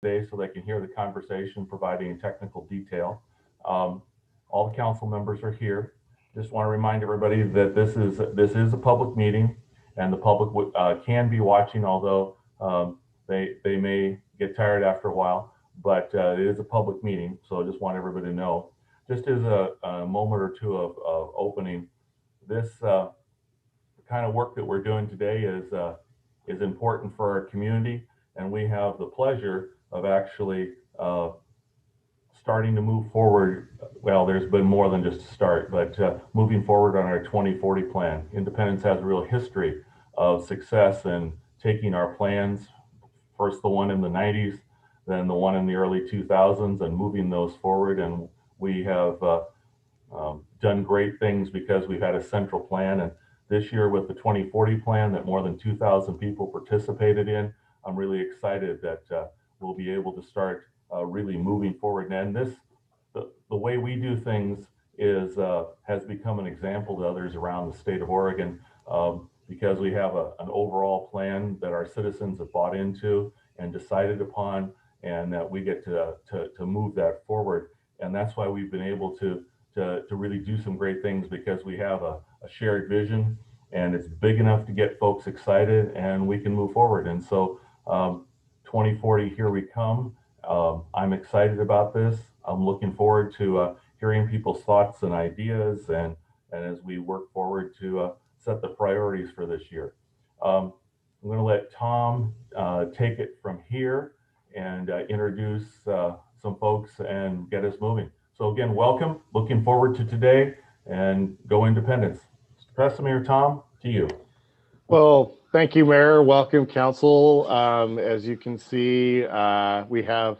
today so they can hear the conversation, providing technical detail. Um, all the council members are here. Just want to remind everybody that this is a public meeting, and the public can be watching, although they may get tired after a while. But it is a public meeting, so I just want everybody to know. Just as a moment or two of opening, this kind of work that we're doing today is important for our community, and we have the pleasure of actually starting to move forward. Well, there's been more than just a start, but moving forward on our 2040 plan. Independence has a real history of success in taking our plans, first the one in the 90s, then the one in the early 2000s, and moving those forward. And we have done great things because we've had a central plan. And this year, with the 2040 plan that more than 2,000 people participated in, I'm really excited that we'll be able to start really moving forward. And the way we do things is has become an example to others around the state of Oregon, because we have an overall plan that our citizens have bought into and decided upon, and that we get to move that forward. And that's why we've been able to really do some great things, because we have a shared vision, and it's big enough to get folks excited, and we can move forward. And so 2040, here we come. I'm excited about this. I'm looking forward to hearing people's thoughts and ideas, and as we work forward to set the priorities for this year. I'm going to let Tom take it from here and introduce some folks and get us moving. So again, welcome. Looking forward to today, and go Independence. Pesimir, Tom, to you. Well, thank you, Mayor. Welcome, Council. As you can see, we have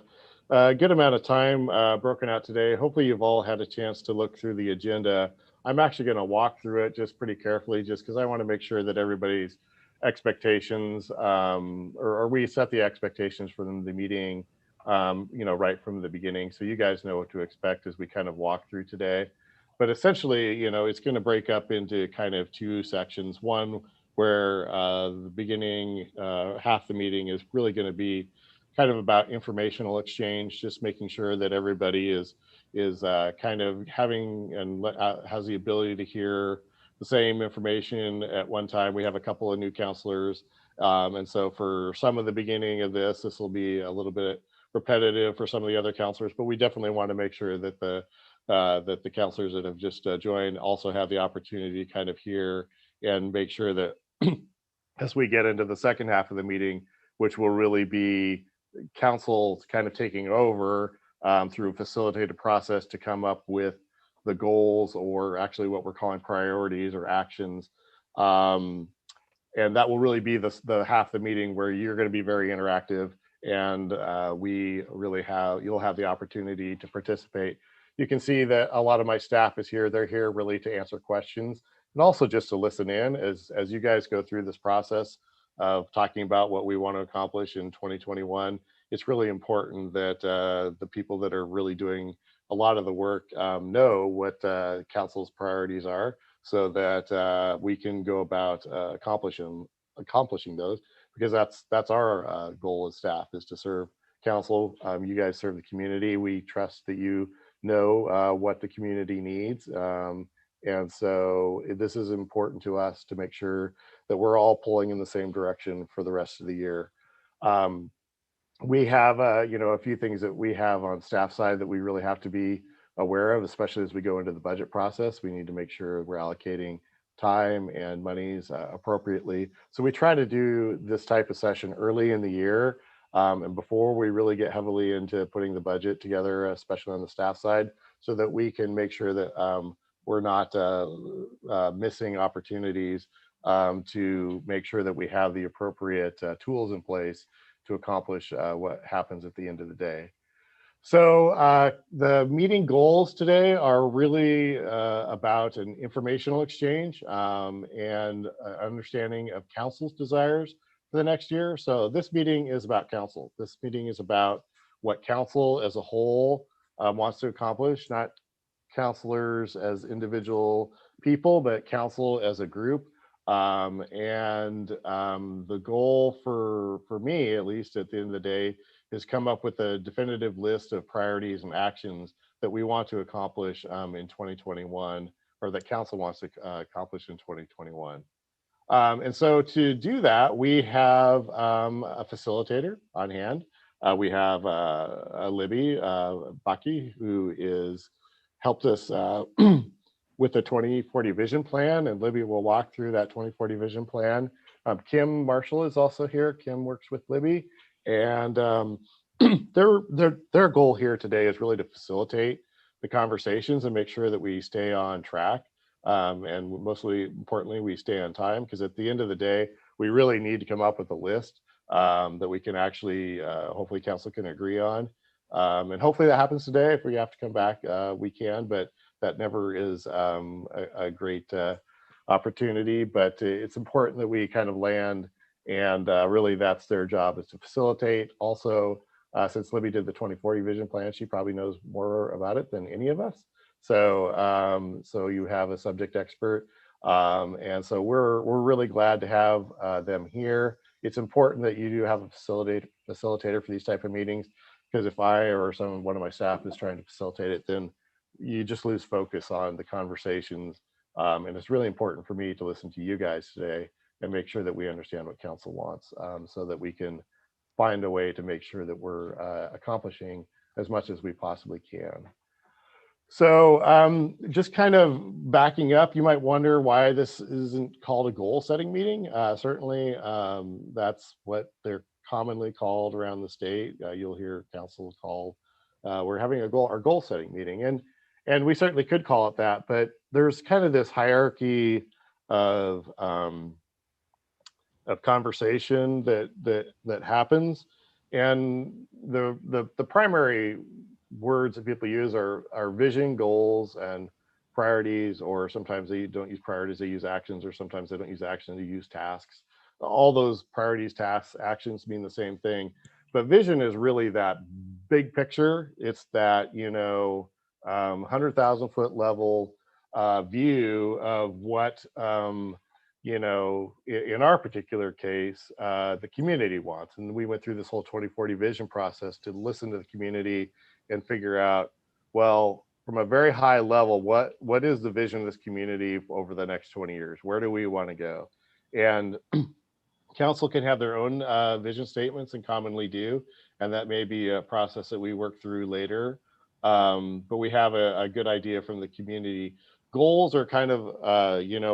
a good amount of time broken out today. Hopefully you've all had a chance to look through the agenda. I'm actually going to walk through it just pretty carefully, just because I want to make sure that everybody's expectations, or we set the expectations for them, the meeting, right from the beginning. So you guys know what to expect as we kind of walk through today. But essentially, it's going to break up into kind of two sections. One, where the beginning half the meeting is really going to be kind of about informational exchange, just making sure that everybody is kind of having and has the ability to hear the same information at one time. We have a couple of new counselors, and so for some of the beginning of this will be a little bit repetitive for some of the other counselors, but we definitely want to make sure that the counselors that have just joined also have the opportunity to kind of hear and make sure that as we get into the second half of the meeting, which will really be council kind of taking over through a facilitated process to come up with the goals, or actually what we're calling priorities or actions. And that will really be the half the meeting where you're going to be very interactive, and you'll have the opportunity to participate. You can see that a lot of my staff is here. They're here really to answer questions, and also just to listen in as you guys go through this process of talking about what we want to accomplish in 2021. It's really important that the people that are really doing a lot of the work know what council's priorities are, so that we can go about accomplishing those, because that's our goal as staff, is to serve council. You guys serve the community. We trust that you know what the community needs. And so this is important to us to make sure that we're all pulling in the same direction for the rest of the year. We have, a few things that we have on staff side that we really have to be aware of, especially as we go into the budget process. We need to make sure we're allocating time and monies appropriately. So we try to do this type of session early in the year, and before we really get heavily into putting the budget together, especially on the staff side, so that we can make sure that we're not missing opportunities to make sure that we have the appropriate tools in place to accomplish what happens at the end of the day. So the meeting goals today are really about an informational exchange and understanding of council's desires for the next year. So this meeting is about council. This meeting is about what council as a whole wants to accomplish, not counselors as individual people, but council as a group. The goal for me, at least at the end of the day, is come up with a definitive list of priorities and actions that we want to accomplish in 2021, or that council wants to accomplish in 2021. And so to do that, we have a facilitator on hand. We have Libby Bucky, who is helped us with the 2040 vision plan, and Libby will walk through that 2040 vision plan. Kim Marshall is also here. Kim works with Libby, and their goal here today is really to facilitate the conversations and make sure that we stay on track. And mostly importantly, we stay on time, because at the end of the day, we really need to come up with a list that we can actually, hopefully council can agree on. And hopefully that happens today. If we have to come back, we can, but that never is a great opportunity. But it's important that we kind of land, and really that's their job, is to facilitate. Also, since Libby did the 2040 vision plan, she probably knows more about it than any of us. So so you have a subject expert, and so we're really glad to have them here. It's important that you do have a facilitator for these type of meetings, because if I or one of my staff is trying to facilitate it, then you just lose focus on the conversations. And it's really important for me to listen to you guys today and make sure that we understand what council wants, so that we can find a way to make sure that we're accomplishing as much as we possibly can. So just kind of backing up, you might wonder why this isn't called a goal setting meeting. Certainly that's what they're commonly called around the state. You'll hear council call, we're having our goal setting meeting. And we certainly could call it that, but there's kind of this hierarchy of conversation that happens. And the primary words that people use are vision, goals, and priorities, or sometimes they don't use priorities, they use actions, or sometimes they don't use actions, they use tasks. All those priorities, tasks, actions mean the same thing. But vision is really that big picture. It's that, 100,000 foot level view of what, in our particular case, the community wants. And we went through this whole 2040 vision process to listen to the community and figure out, well, from a very high level, what is the vision of this community over the next 20 years? Where do we want to go? And council can have their own vision statements, and commonly do, and that may be a process that we work through later. But we have a good idea from the community. Goals are kind of,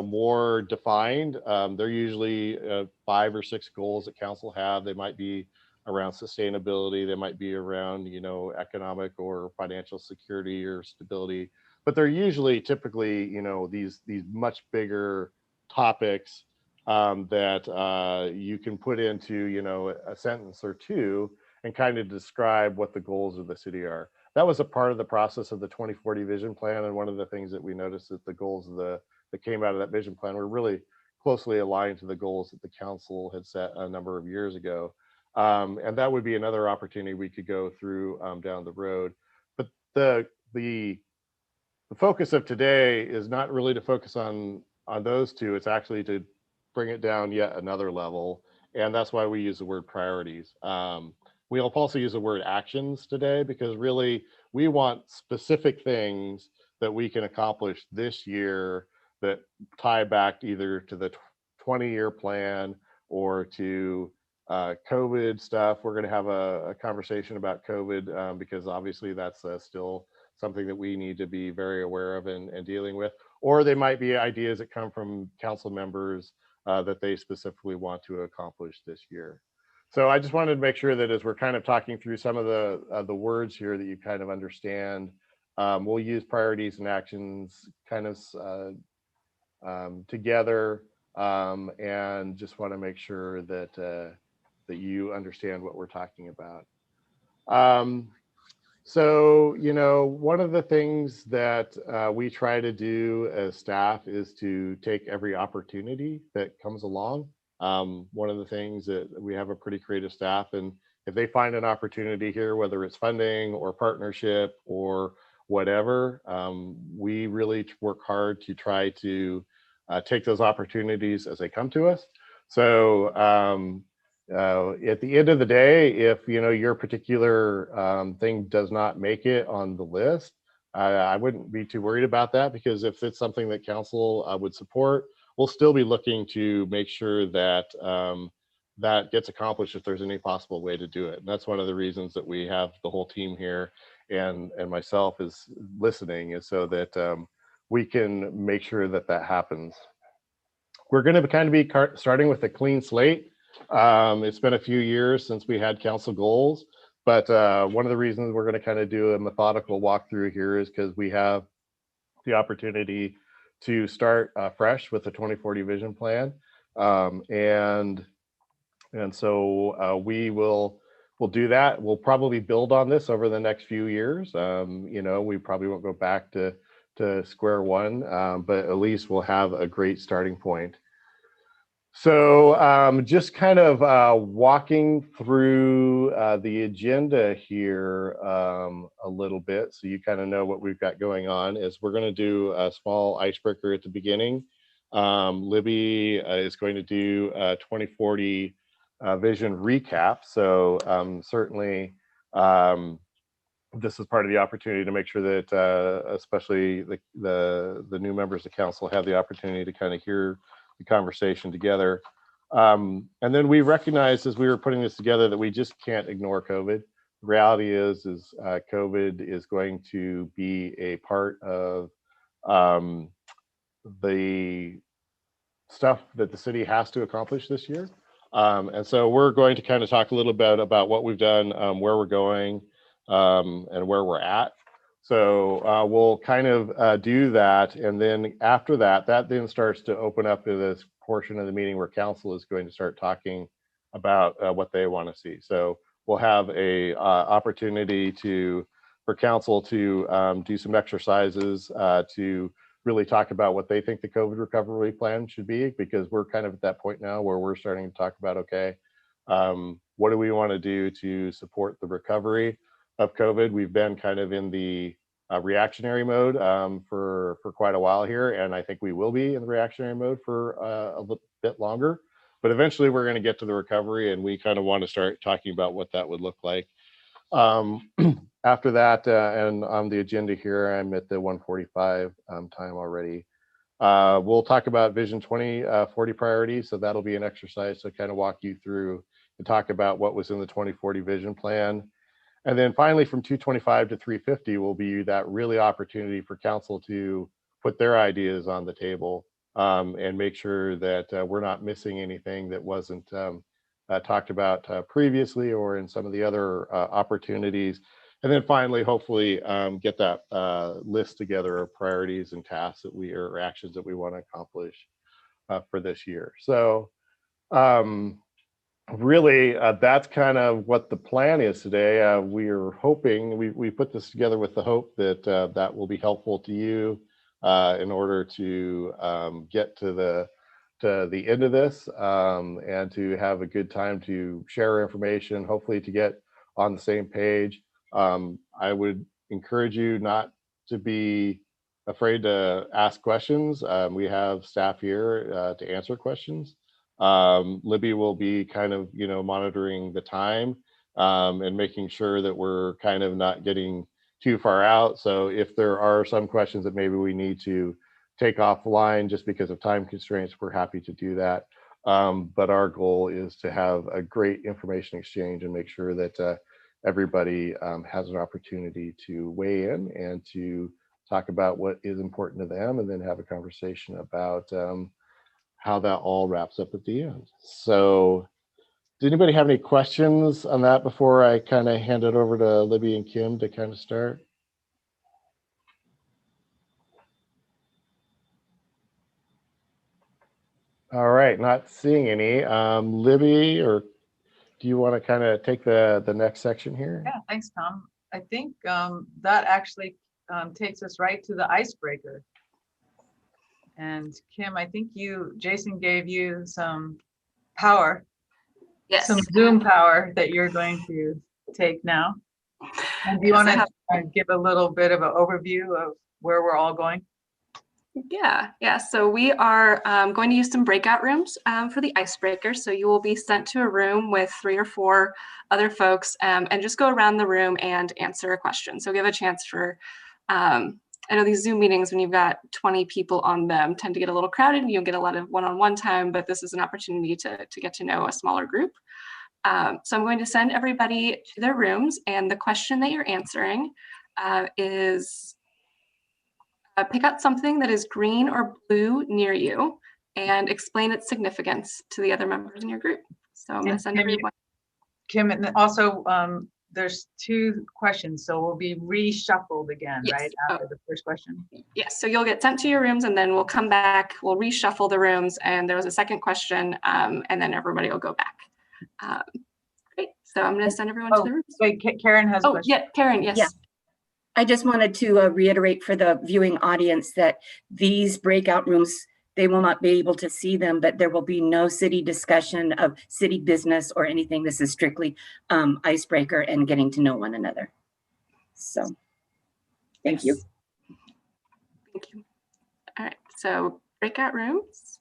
more defined. They're usually 5 or 6 goals that council have. They might be around sustainability, they might be around, economic or financial security or stability, but they're usually typically, these much bigger topics that you can put into, a sentence or two and kind of describe what the goals of the city are. That was a part of the process of the 2040 vision plan. And one of the things that we noticed that the goals that came out of that vision plan were really closely aligned to the goals that the council had set a number of years ago. And that would be another opportunity we could go through down the road. But the focus of today is not really to focus on those two. It's actually to bring it down yet another level. And that's why we use the word priorities. We'll also use the word actions today, because really we want specific things that we can accomplish this year that tie back either to the 20-year plan or to COVID stuff. We're going to have a conversation about COVID because obviously that's still something that we need to be very aware of and dealing with. Or they might be ideas that come from council members that they specifically want to accomplish this year. So I just wanted to make sure that as we're kind of talking through some of the words here that you kind of understand, we'll use priorities and actions kind of together, and just want to make sure that that you understand what we're talking about. So, one of the things that we try to do as staff is to take every opportunity that comes along. One of the things that we have a pretty creative staff, and if they find an opportunity here, whether it's funding or partnership or whatever, we really work hard to try to take those opportunities as they come to us. So at the end of the day, if your particular thing does not make it on the list, I wouldn't be too worried about that, because if it's something that council would support, we'll still be looking to make sure that that gets accomplished if there's any possible way to do it. And that's one of the reasons that we have the whole team here, and myself is listening, is so that we can make sure that that happens. We're going to kind of be starting with a clean slate. It's been a few years since we had council goals, but one of the reasons we're going to kind of do a methodical walkthrough here is because we have the opportunity to start fresh with the 2040 vision plan. And so we'll do that. We'll probably build on this over the next few years. We probably won't go back to square one, but at least we'll have a great starting point. So just kind of walking through the agenda here a little bit, so you kind of know what we've got going on, is we're going to do a small icebreaker at the beginning. Libby is going to do a 2040 vision recap. So certainly this is part of the opportunity to make sure that especially the new members of council have the opportunity to kind of hear the conversation together. And then we recognized as we were putting this together that we just can't ignore COVID. The reality is COVID is going to be a part of the stuff that the city has to accomplish this year. And so we're going to kind of talk a little bit about what we've done, where we're going, and where we're at. So we'll kind of do that. And then after that, that then starts to open up to this portion of the meeting where council is going to start talking about what they want to see. So we'll have a opportunity for council to do some exercises to really talk about what they think the COVID recovery plan should be, because we're kind of at that point now where we're starting to talk about, okay, what do we want to do to support the recovery of COVID? We've been kind of in the reactionary mode for quite a while here, and I think we will be in the reactionary mode for a little bit longer. But eventually we're going to get to the recovery, and we kind of want to start talking about what that would look like. After that, and on the agenda here, I'm at the 1:45 time already. We'll talk about Vision 2040 priorities. So that'll be an exercise to kind of walk you through and talk about what was in the 2040 vision plan. And then finally, from 225 to 350 will be that really opportunity for council to put their ideas on the table and make sure that we're not missing anything that wasn't talked about previously or in some of the other opportunities. And then finally, hopefully get that list together of priorities and tasks that or actions that we want to accomplish for this year. So really, that's kind of what the plan is today. We are hoping, we put this together with the hope that that will be helpful to you in order to get to the end of this and to have a good time to share information, hopefully to get on the same page. I would encourage you not to be afraid to ask questions. We have staff here to answer questions. Libby will be kind of, monitoring the time and making sure that we're kind of not getting too far out. So if there are some questions that maybe we need to take offline just because of time constraints, we're happy to do that. But our goal is to have a great information exchange and make sure that everybody has an opportunity to weigh in and to talk about what is important to them, and then have a conversation about how that all wraps up at the end. So does anybody have any questions on that before I kind of hand it over to Libby and Kim to kind of start? All right, not seeing any. Libby, or do you want to kind of take the next section here? Yeah, thanks, Tom. I think that actually takes us right to the icebreaker. And Kim, I think Jason gave you some power, Yes. some Zoom power that you're going to take now. And do you want to give a little bit of an overview of where we're all going? Yeah. So we are going to use some breakout rooms for the icebreaker. So you will be sent to a room with 3 or 4 other folks and just go around the room and answer a question. So give a chance for, I know these Zoom meetings, when you've got 20 people on them, tend to get a little crowded and you'll get a lot of one-on-one time, but this is an opportunity to get to know a smaller group. So I'm going to send everybody to their rooms, and the question that you're answering is pick out something that is green or blue near you and explain its significance to the other members in your group. So I'm going to send everyone. Kim, and also, there's 2 questions, so we'll be reshuffled again, Yes. right? After the first question. Yes, so you'll get sent to your rooms and then we'll come back, we'll reshuffle the rooms, and there was a second question, and then everybody will go back. Great, so I'm going to send everyone to the rooms. Wait, Karen has a question. Yeah, Karen, yes. Yeah. I just wanted to reiterate for the viewing audience that these breakout rooms, they will not be able to see them, but there will be no city discussion of city business or anything. This is strictly icebreaker and getting to know one another. So, thank you. Thank you. All right, so breakout rooms.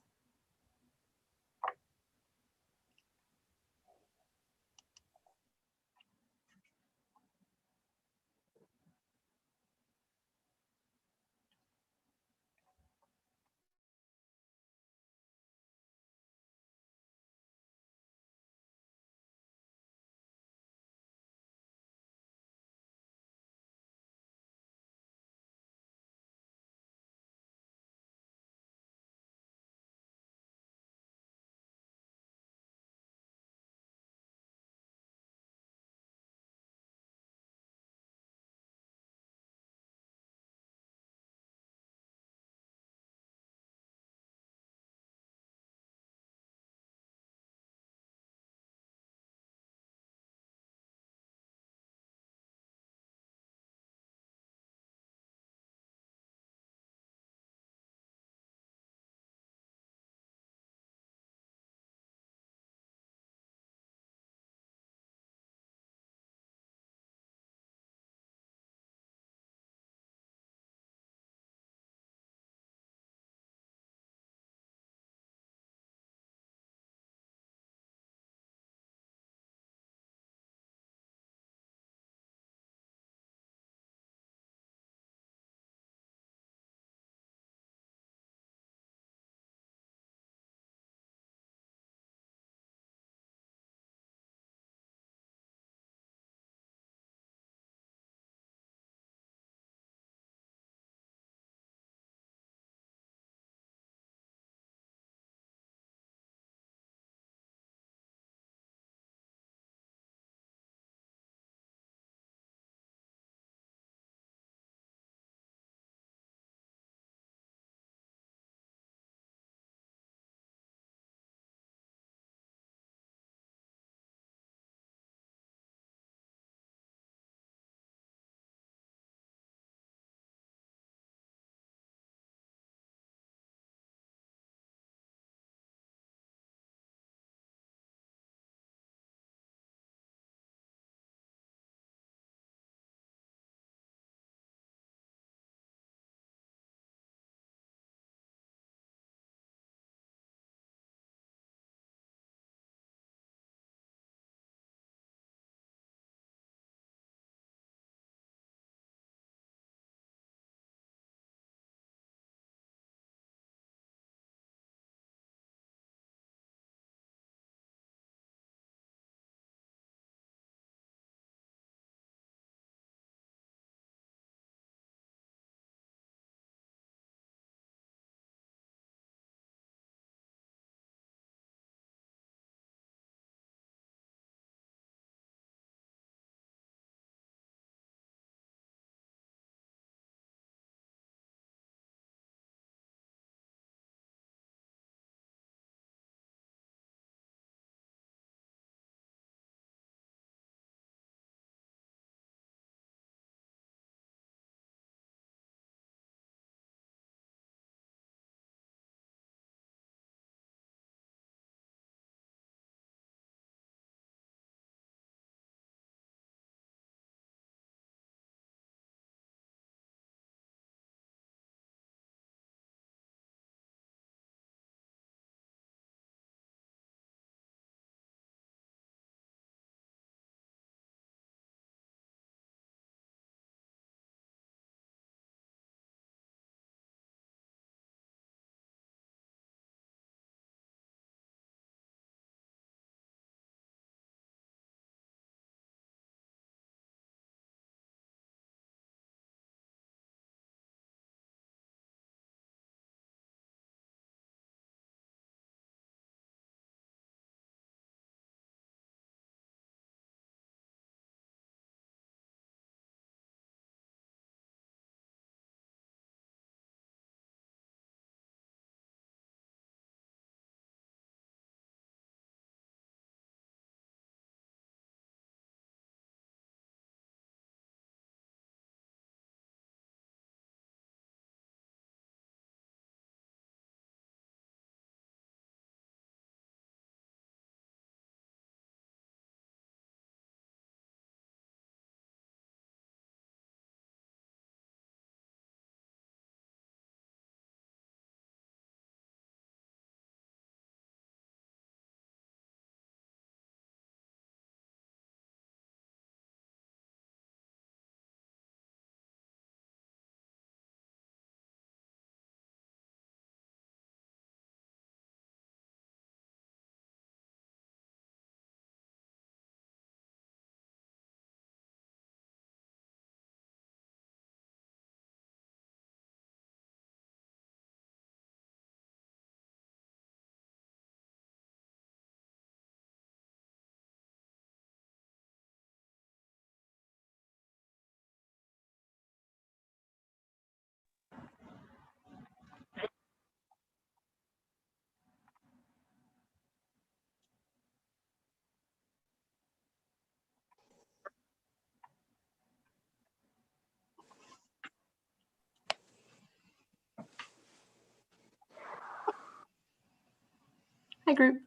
Hi, group.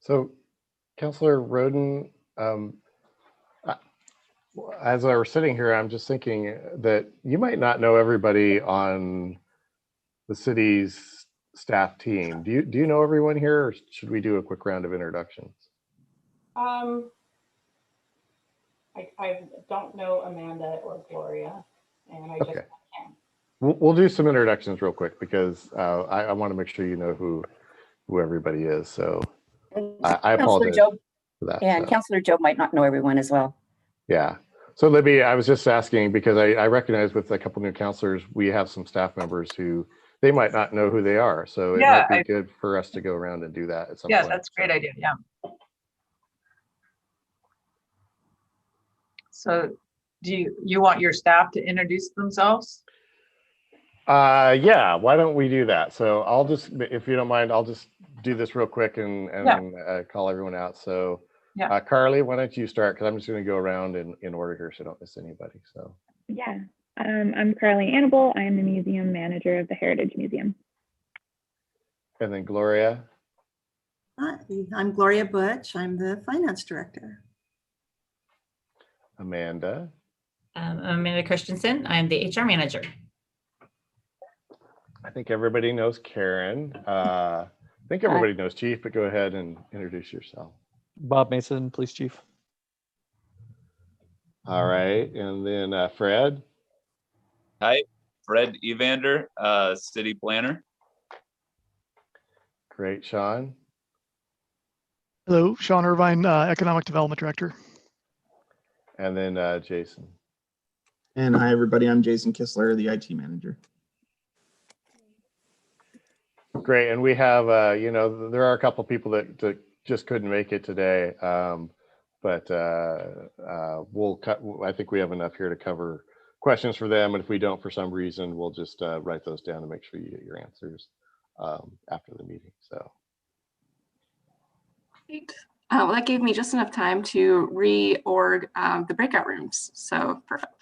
So Councillor Roden, I- as I was sitting here, I'm just thinking that you might not know everybody on the city's staff team. Do you know everyone here, or should we do a quick round of introductions? I don't know Amanda or Gloria, and I just Okay. can. We'll do some introductions real quick because I want to make sure you know who everybody is. So I Councillor apologize Joe, for that. and so. Councillor Joe might not know everyone as well. Yeah. So Libby, I was just asking because I recognize with a couple new counselors, we have some staff members who they might not know who they are. So it Yeah, might be good for us to go around and do that at some Yeah, point. that's a great So, idea. Yeah. So do you want your staff to introduce themselves? yeah, why don't we do that? So I'll just, if you don't mind, I'll just do this real quick and call everyone out. So Yeah. Carly, why don't you start? Because I'm just going to go around in order here so I don't miss anybody. So Yeah, I'm Carly Annable. I am the museum manager of the Heritage Museum. and then Gloria. Hi, I'm Gloria Butch. I'm the finance director. Amanda. I'm Amanda Christensen. I'm the HR manager. I think everybody knows Karen. I think everybody knows Chief, but go ahead and introduce yourself. Bob Mason, police chief. All right, and then Fred. Hi, Fred Evander, city planner. Great, Sean. Hello, Sean Irvine, Economic Development Director. And then Jason. And hi, everybody. I'm Jason Kistler, the IT manager. Great, and we have, there are a couple people that just couldn't make it today, but we'll cut. I think we have enough here to cover questions for them, and if we don't for some reason, we'll just write those down and make sure you get your answers after the meeting. So. Great. Well, that gave me just enough time to reorg the breakout rooms. So perfect.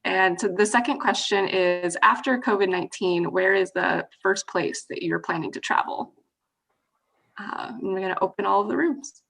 And so the second question is, after COVID-19, where is the first place that you're planning to travel? And we're going to open all of the rooms.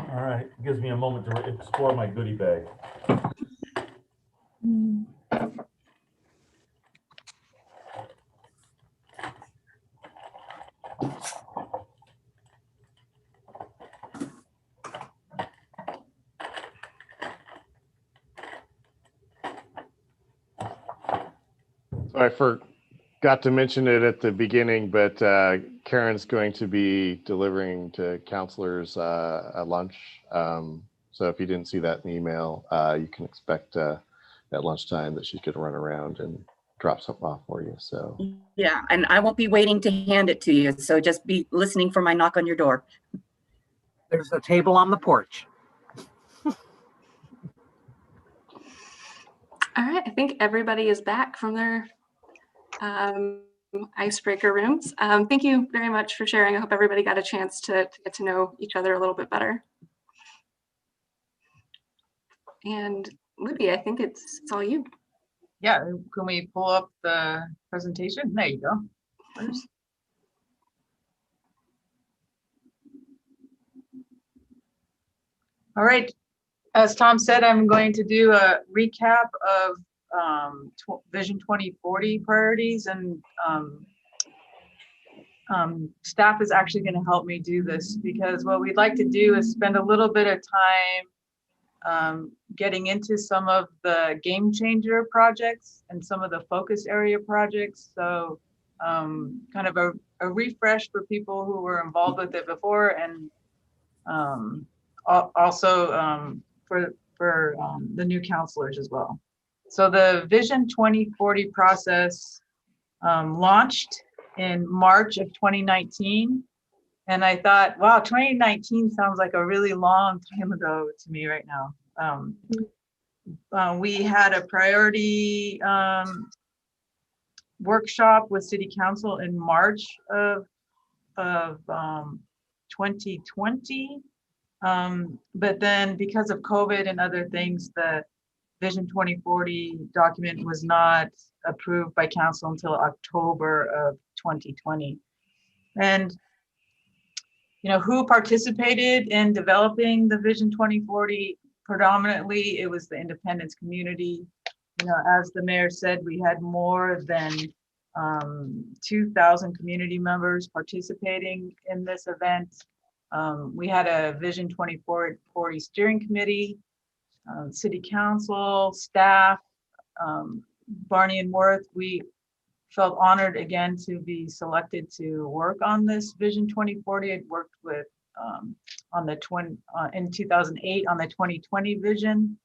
All right, gives me a moment to explore my goodie bag. So I forgot to mention it at the beginning, but Karen's going to be delivering to counselors a lunch. So if you didn't see that in the email, you can expect at lunchtime that she could run around and drop something off for you. So Yeah, and I won't be waiting to hand it to you. So just be listening for my knock on your door. There's a table on the porch. All right, I think everybody is back from their icebreaker rooms. Thank you very much for sharing. I hope everybody got a chance to get to know each other a little bit better. And Libby, I think it's all you. Yeah, can we pull up the presentation? There you go. Where's- All right, as Tom said, I'm going to do a recap of Vision 2040 priorities, and staff is actually going to help me do this, because what we'd like to do is spend a little bit of time getting into some of the game changer projects and some of the focus area projects. So kind of a refresh for people who were involved with it before, and also for the new counselors as well. So the Vision 2040 process launched in March of 2019. And I thought, wow, 2019 sounds like a really long time ago to me right now. We had a priority workshop with City Council in March of 2020. But then because of COVID and other things, the Vision 2040 document was not approved by council until October of 2020. And you know, who participated in developing the Vision 2040? Predominantly, it was the Independence community. You know, as the mayor said, we had more than 2,000 community members participating in this event. We had a Vision 2040 steering committee, city council, staff, Barney and Worth. We felt honored again to be selected to work on this Vision 2040. I'd worked with in 2008 on the 2020 vision.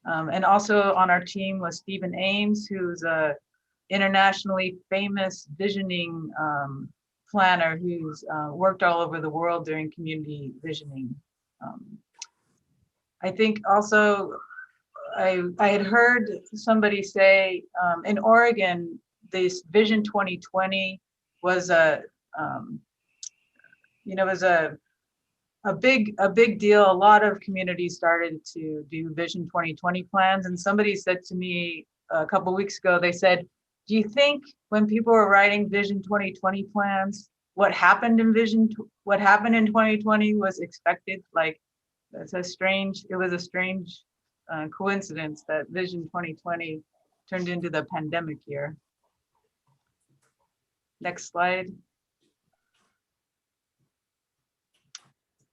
And also on our team was Stephen Ames, who's a internationally famous visioning planner who's worked all over the world during community visioning. I think also I had heard somebody say in Oregon, this Vision 2020 was a big deal. A lot of communities started to do Vision 2020 plans, and somebody said to me a couple of weeks ago, they said, do you think when people were writing Vision 2020 plans, what happened in 2020 was expected? Like, it was a strange coincidence that Vision 2020 turned into the pandemic year. Next slide.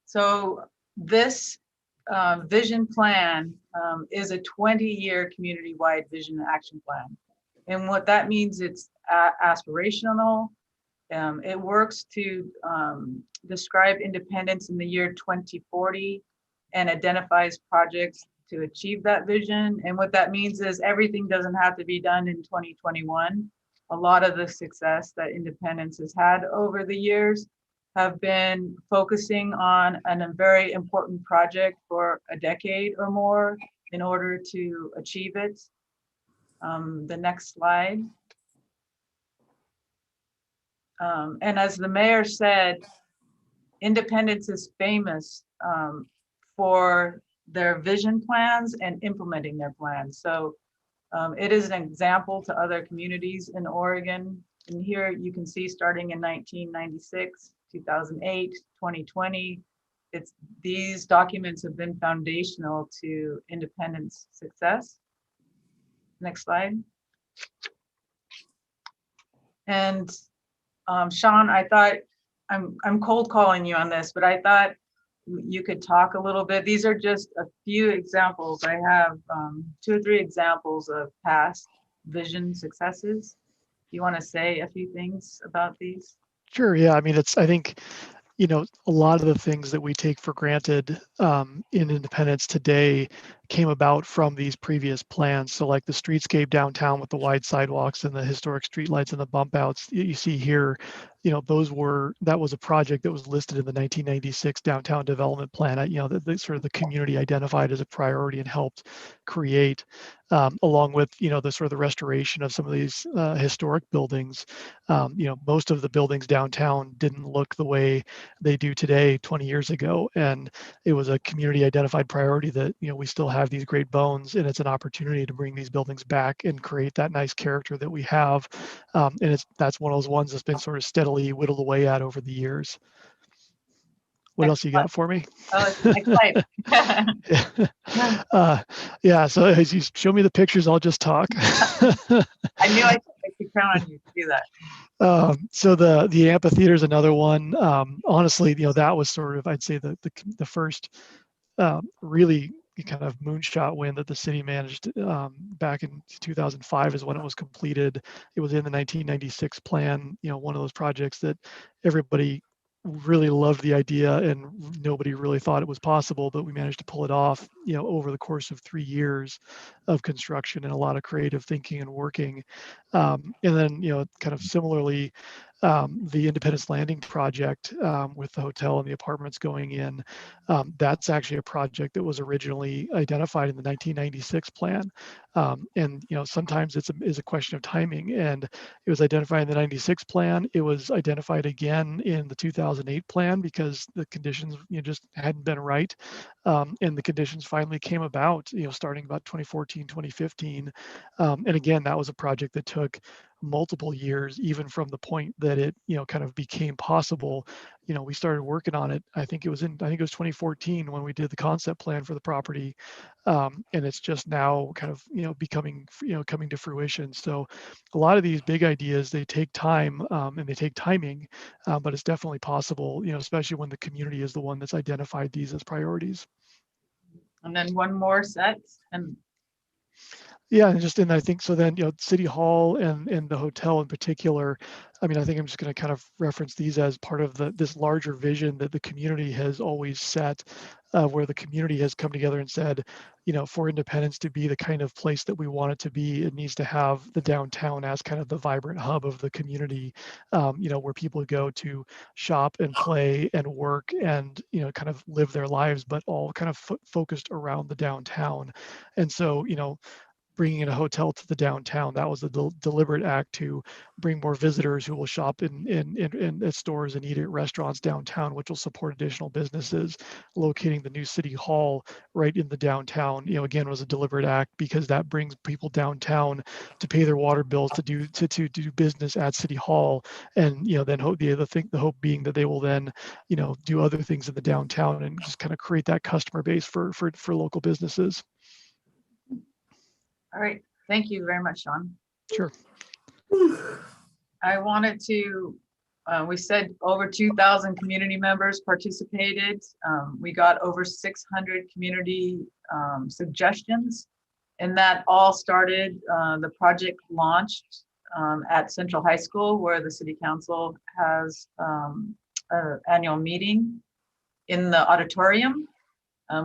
So this vision plan is a 20-year community-wide vision action plan. And what that means, it's aspirational. It works to describe independence in the year 2040 and identifies projects to achieve that vision. And what that means is everything doesn't have to be done in 2021. A lot of the success that independence has had over the years have been focusing on a very important project for a decade or more in order to achieve it. The next slide. And as the mayor said, Independence is famous for their vision plans and implementing their plans. So it is an example to other communities in Oregon. And here you can see starting in 1996, 2008, 2020, these documents have been foundational to Independence success. Next slide. And Sean, I thought, I'm cold calling you on this, but I thought you could talk a little bit. These are just a few examples. I have 2 or 3 examples of past vision successes. You want to say a few things about these? Sure. Yeah. I mean, I think, a lot of the things that we take for granted in Independence today came about from these previous plans. So like the streetscape downtown with the wide sidewalks and the historic streetlights and the bump outs you see here, that was a project that was listed in the 1996 downtown development plan. The sort of the community identified as a priority and helped create, along with, the sort of the restoration of some of these historic buildings. Most of the buildings downtown didn't look the way they do today 20 years ago. And it was a community identified priority that, we still have these great bones, and it's an opportunity to bring these buildings back and create that nice character that we have. And that's one of those ones that's been sort of steadily whittled away at over the years. What else you got for me? Oh, next slide. Yeah, so as you show me the pictures, I'll just talk. I knew I could count on you to do that. So the amphitheater is another one. Honestly, that was sort of, I'd say, the first really kind of moonshot win that the city managed back in 2005 is when it was completed. It was in the 1996 plan, one of those projects that everybody really loved the idea and nobody really thought it was possible, but we managed to pull it off, over the course of 3 years of construction and a lot of creative thinking and working. And then, kind of similarly, the Independence Landing project with the hotel and the apartments going in, that's actually a project that was originally identified in the 1996 plan. And sometimes it's a question of timing, and it was identified in the 96 plan. It was identified again in the 2008 plan because the conditions just hadn't been right. And the conditions finally came about, starting about 2014, 2015. And again, that was a project that took multiple years, even from the point that it, kind of became possible. We started working on it. I think it was 2014 when we did the concept plan for the property. And it's just now kind of, coming to fruition. So a lot of these big ideas, they take time and they take timing, but it's definitely possible, especially when the community is the one that's identified these as priorities. And then one more set. And yeah, and I think so then, City Hall and the hotel in particular, I mean, I think I'm just going to kind of reference these as part of this larger vision that the community has always set, where the community has come together and said, for Independence to be the kind of place that we want it to be, it needs to have the downtown as kind of the vibrant hub of the community, where people go to shop and play and work and, kind of live their lives, but all kind of focused around the downtown. And so, bringing in a hotel to the downtown, that was a deliberate act to bring more visitors who will shop in stores and eat at restaurants downtown, which will support additional businesses. Locating the new city hall right in the downtown, again, was a deliberate act because that brings people downtown to pay their water bills, to do business at City Hall, and then the hope being that they will then do other things in the downtown and just kind of create that customer base for local businesses. all right, thank you very much, Sean. Sure. I wanted to, we said over 2,000 community members participated. We got over 600 community suggestions, and that all started, the project launched at Central High School, where the City Council has an annual meeting in the auditorium.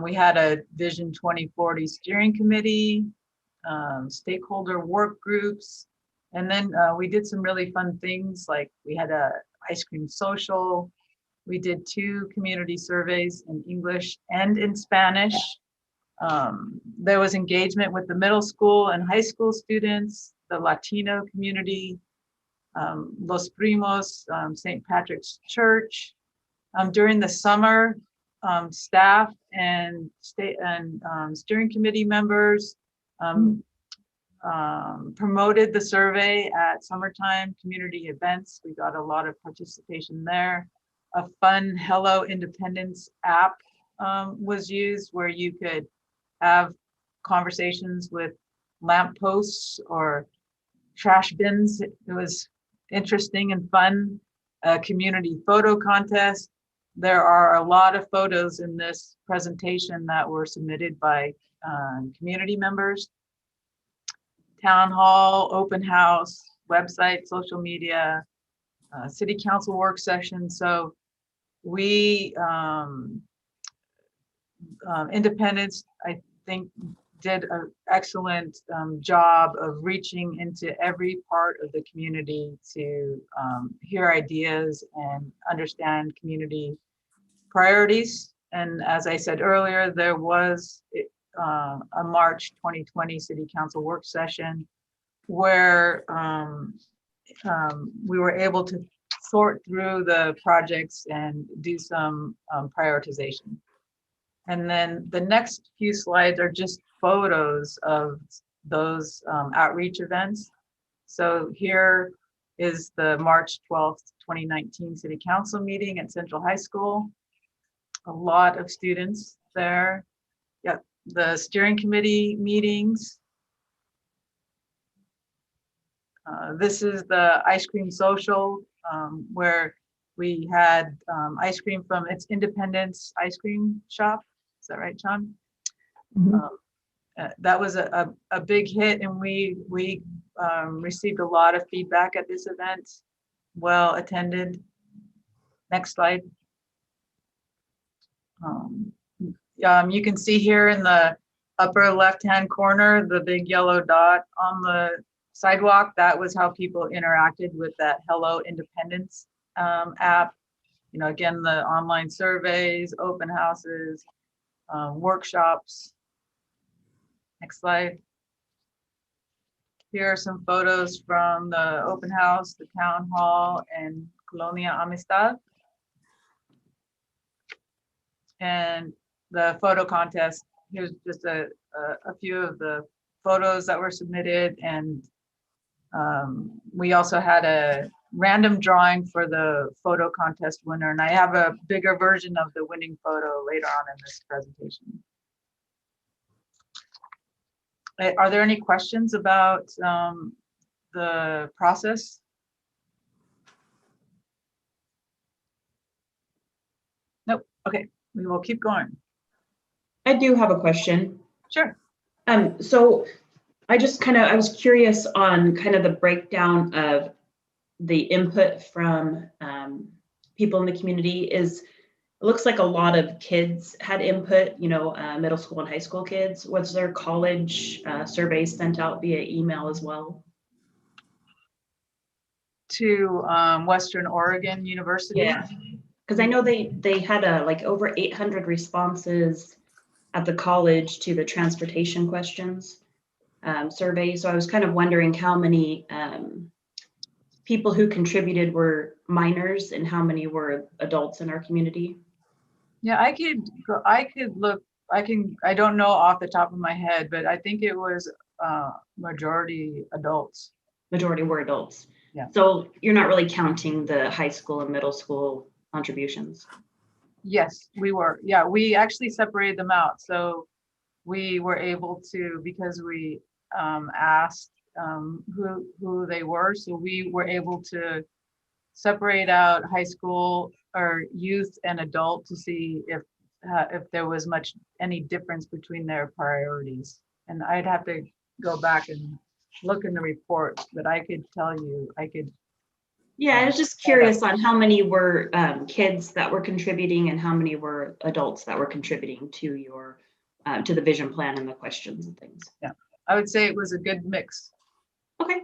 We had a Vision 2040 steering committee, stakeholder work groups. And then we did some really fun things, like we had a ice cream social. We did 2 community surveys in English and in Spanish. There was engagement with the middle school and high school students, the Latino community, Los Primos, St. Patrick's Church. During the summer, staff and steering committee members promoted the survey at summertime community events. We got a lot of participation there. a fun Hello Independence app was used where you could have conversations with lampposts or trash bins. It was interesting and fun. A community photo contest. There are a lot of photos in this presentation that were submitted by community members. Town hall, open house, website, social media, city council work session. So we, Independence, I think, did an excellent job of reaching into every part of the community to hear ideas and understand community priorities. And as I said earlier, there was a March 2020 City Council work session where we were able to sort through the projects and do some prioritization. And then the next few slides are just photos of those outreach events. So here is the March 12th, 2019 City Council meeting at Central High School. A lot of students there. Yeah, the steering committee meetings. This is the ice cream social where we had ice cream from its Independence ice cream shop. Is that right, John? That was a big hit, and we received a lot of feedback at this event. Well attended. Next slide. You can see here in the upper left-hand corner, the big yellow dot on the sidewalk. That was how people interacted with that Hello Independence app. You know, again, the online surveys, open houses, workshops. Next slide. Here are some photos from the open house, the town hall, and Colonia Amistad. And the photo contest. Here's just a few of the photos that were submitted. And we also had a random drawing for the photo contest winner. And I have a bigger version of the winning photo later on in this presentation. Are there any questions about the process? Nope. Okay, we will keep going. I do have a question. Sure. So I was curious on kind of the breakdown of the input from people in the community. It looks like a lot of kids had input, you know, middle school and high school kids. Was there college surveys sent out via email as well? To Western Oregon University? Yeah, because I know they had like over 800 responses at the college to the transportation questions survey. So I was kind of wondering how many people who contributed were minors and how many were adults in our community. Yeah, I could look, I don't know off the top of my head, but I think it was majority adults. Majority were adults. Yeah. So you're not really counting the high school and middle school contributions? Yes, we were. Yeah, we actually separated them out. So we were able to, because we asked who they were, so we were able to separate out high school or youth and adult to see if there was any difference between their priorities. And I'd have to go back and look in the report, but I could tell you, Yeah, I was just curious on how many were kids that were contributing and how many were adults that were contributing to your to the vision plan and the questions and things. Yeah, I would say it was a good mix. Okay.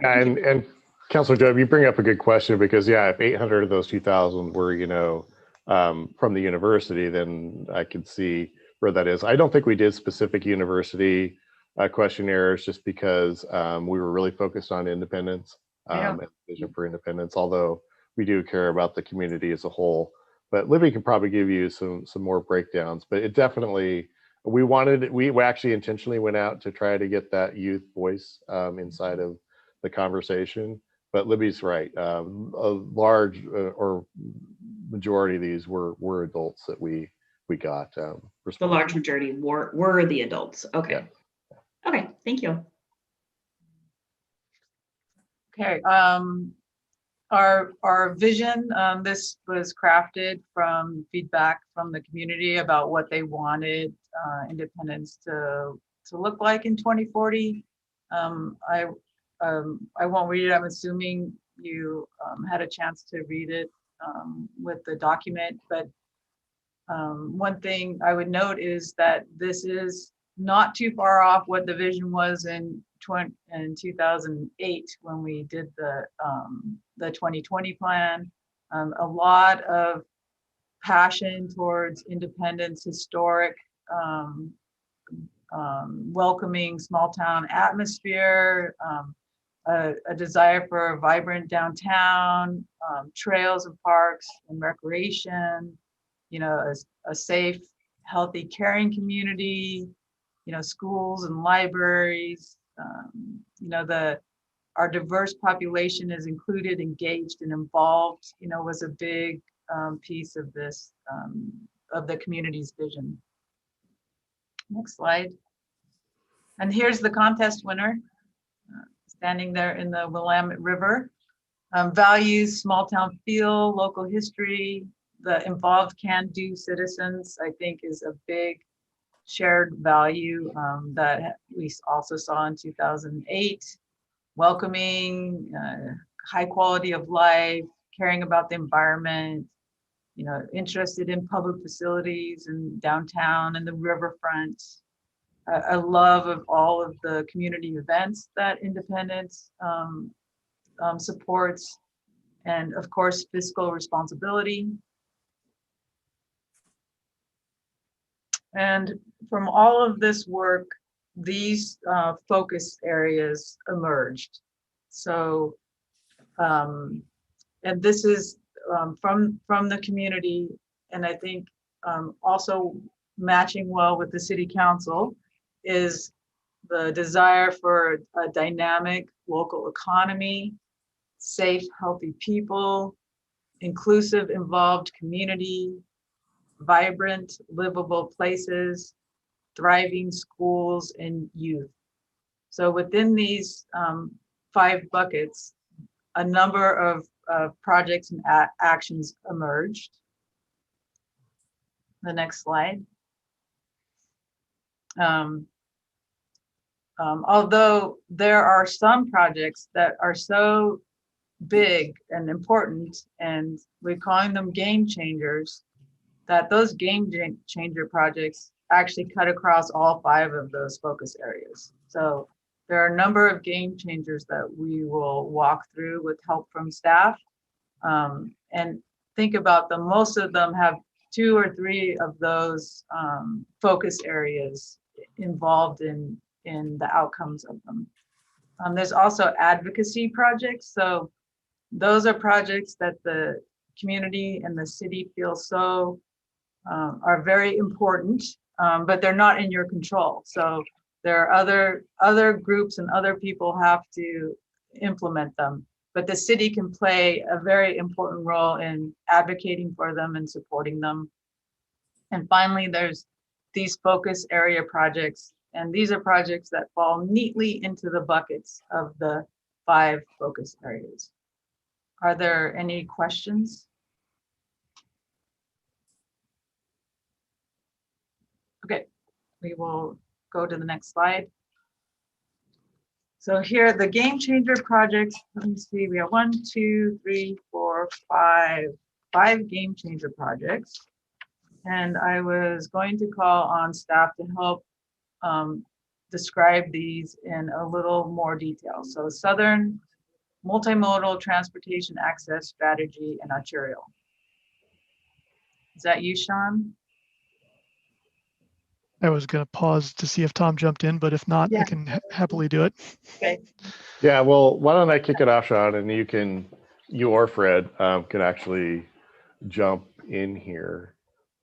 Yeah, and Councilor Jobe, you bring up a good question because yeah, if 800 of those 2,000 were, you know, from the university, then I could see where that is. I don't think we did specific university questionnaires just because we were really focused on independence and Vision for Independence, although we do care about the community as a whole. But Libby can probably give you some more breakdowns, but it definitely, we actually intentionally went out to try to get that youth voice inside of the conversation. But Libby's right, a large or majority of these were adults that we got. The large majority were the adults. Okay. Yeah. Okay, thank you. Okay, our vision, this was crafted from feedback from the community about what they wanted Independence to look like in 2040. I won't read it. I'm assuming you had a chance to read it with the document, but one thing I would note is that this is not too far off what the vision was in 2008 when we did the 2020 plan. A lot of passion towards Independence, historic, welcoming small town atmosphere, a desire for a vibrant downtown, trails and parks and recreation, you know, a safe, healthy, caring community, you know, schools and libraries, you know, our diverse population is included, engaged, and involved, you know, was a big piece of this, of the community's vision. Next slide. And here's the contest winner, standing there in the Willamette River. Values, small town feel, local history, the involved can-do citizens, I think is a big shared value that we also saw in 2008. Welcoming, high quality of life, caring about the environment, you know, interested in public facilities and downtown and the riverfront. A love of all of the community events that Independence supports, and of course, fiscal responsibility. And from all of this work, these focus areas emerged. So, and this is from the community, and I think also matching well with the City Council is the desire for a dynamic local economy, safe, healthy people, inclusive, involved community, vibrant, livable places, thriving schools and youth. So within these 5 buckets, a number of projects and actions emerged. The next slide. Although there are some projects that are so big and important, and we're calling them game changers, that those game changer projects actually cut across all 5 of those focus areas. So there are a number of game changers that we will walk through with help from staff, and think about them. Most of them have 2 or 3 of those focus areas involved in the outcomes of them. There's also advocacy projects. So those are projects that the community and the city feel so are very important, but they're not in your control. So there are other groups and other people have to implement them, but the city can play a very important role in advocating for them and supporting them. And finally, there's these focus area projects, and these are projects that fall neatly into the buckets of the 5 focus areas. Are there any questions? Okay, we will go to the next slide. So here are the game changer projects. Let me see, we have 1, 2, 3, 4, 5 game changer projects. And I was going to call on staff to help describe these in a little more detail. So Southern Multimodal Transportation Access Strategy and Arterial. Is that you, Sean? I was going to pause to see if Tom jumped in, but if not, I can happily do it. Okay. Yeah, well, why don't I kick it off, Sean, and you or Fred can actually jump in here.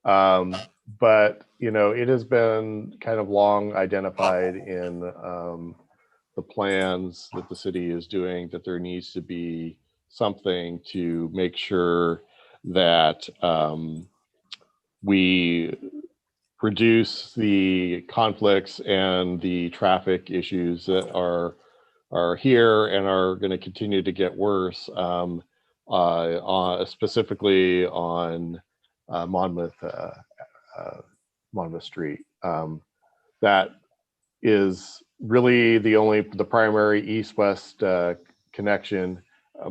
But, you know, it has been kind of long identified in the plans that the city is doing that there needs to be something to make sure that we reduce the conflicts and the traffic issues that are here and are going to continue to get worse, specifically on Monmouth Street. That is really the primary east-west connection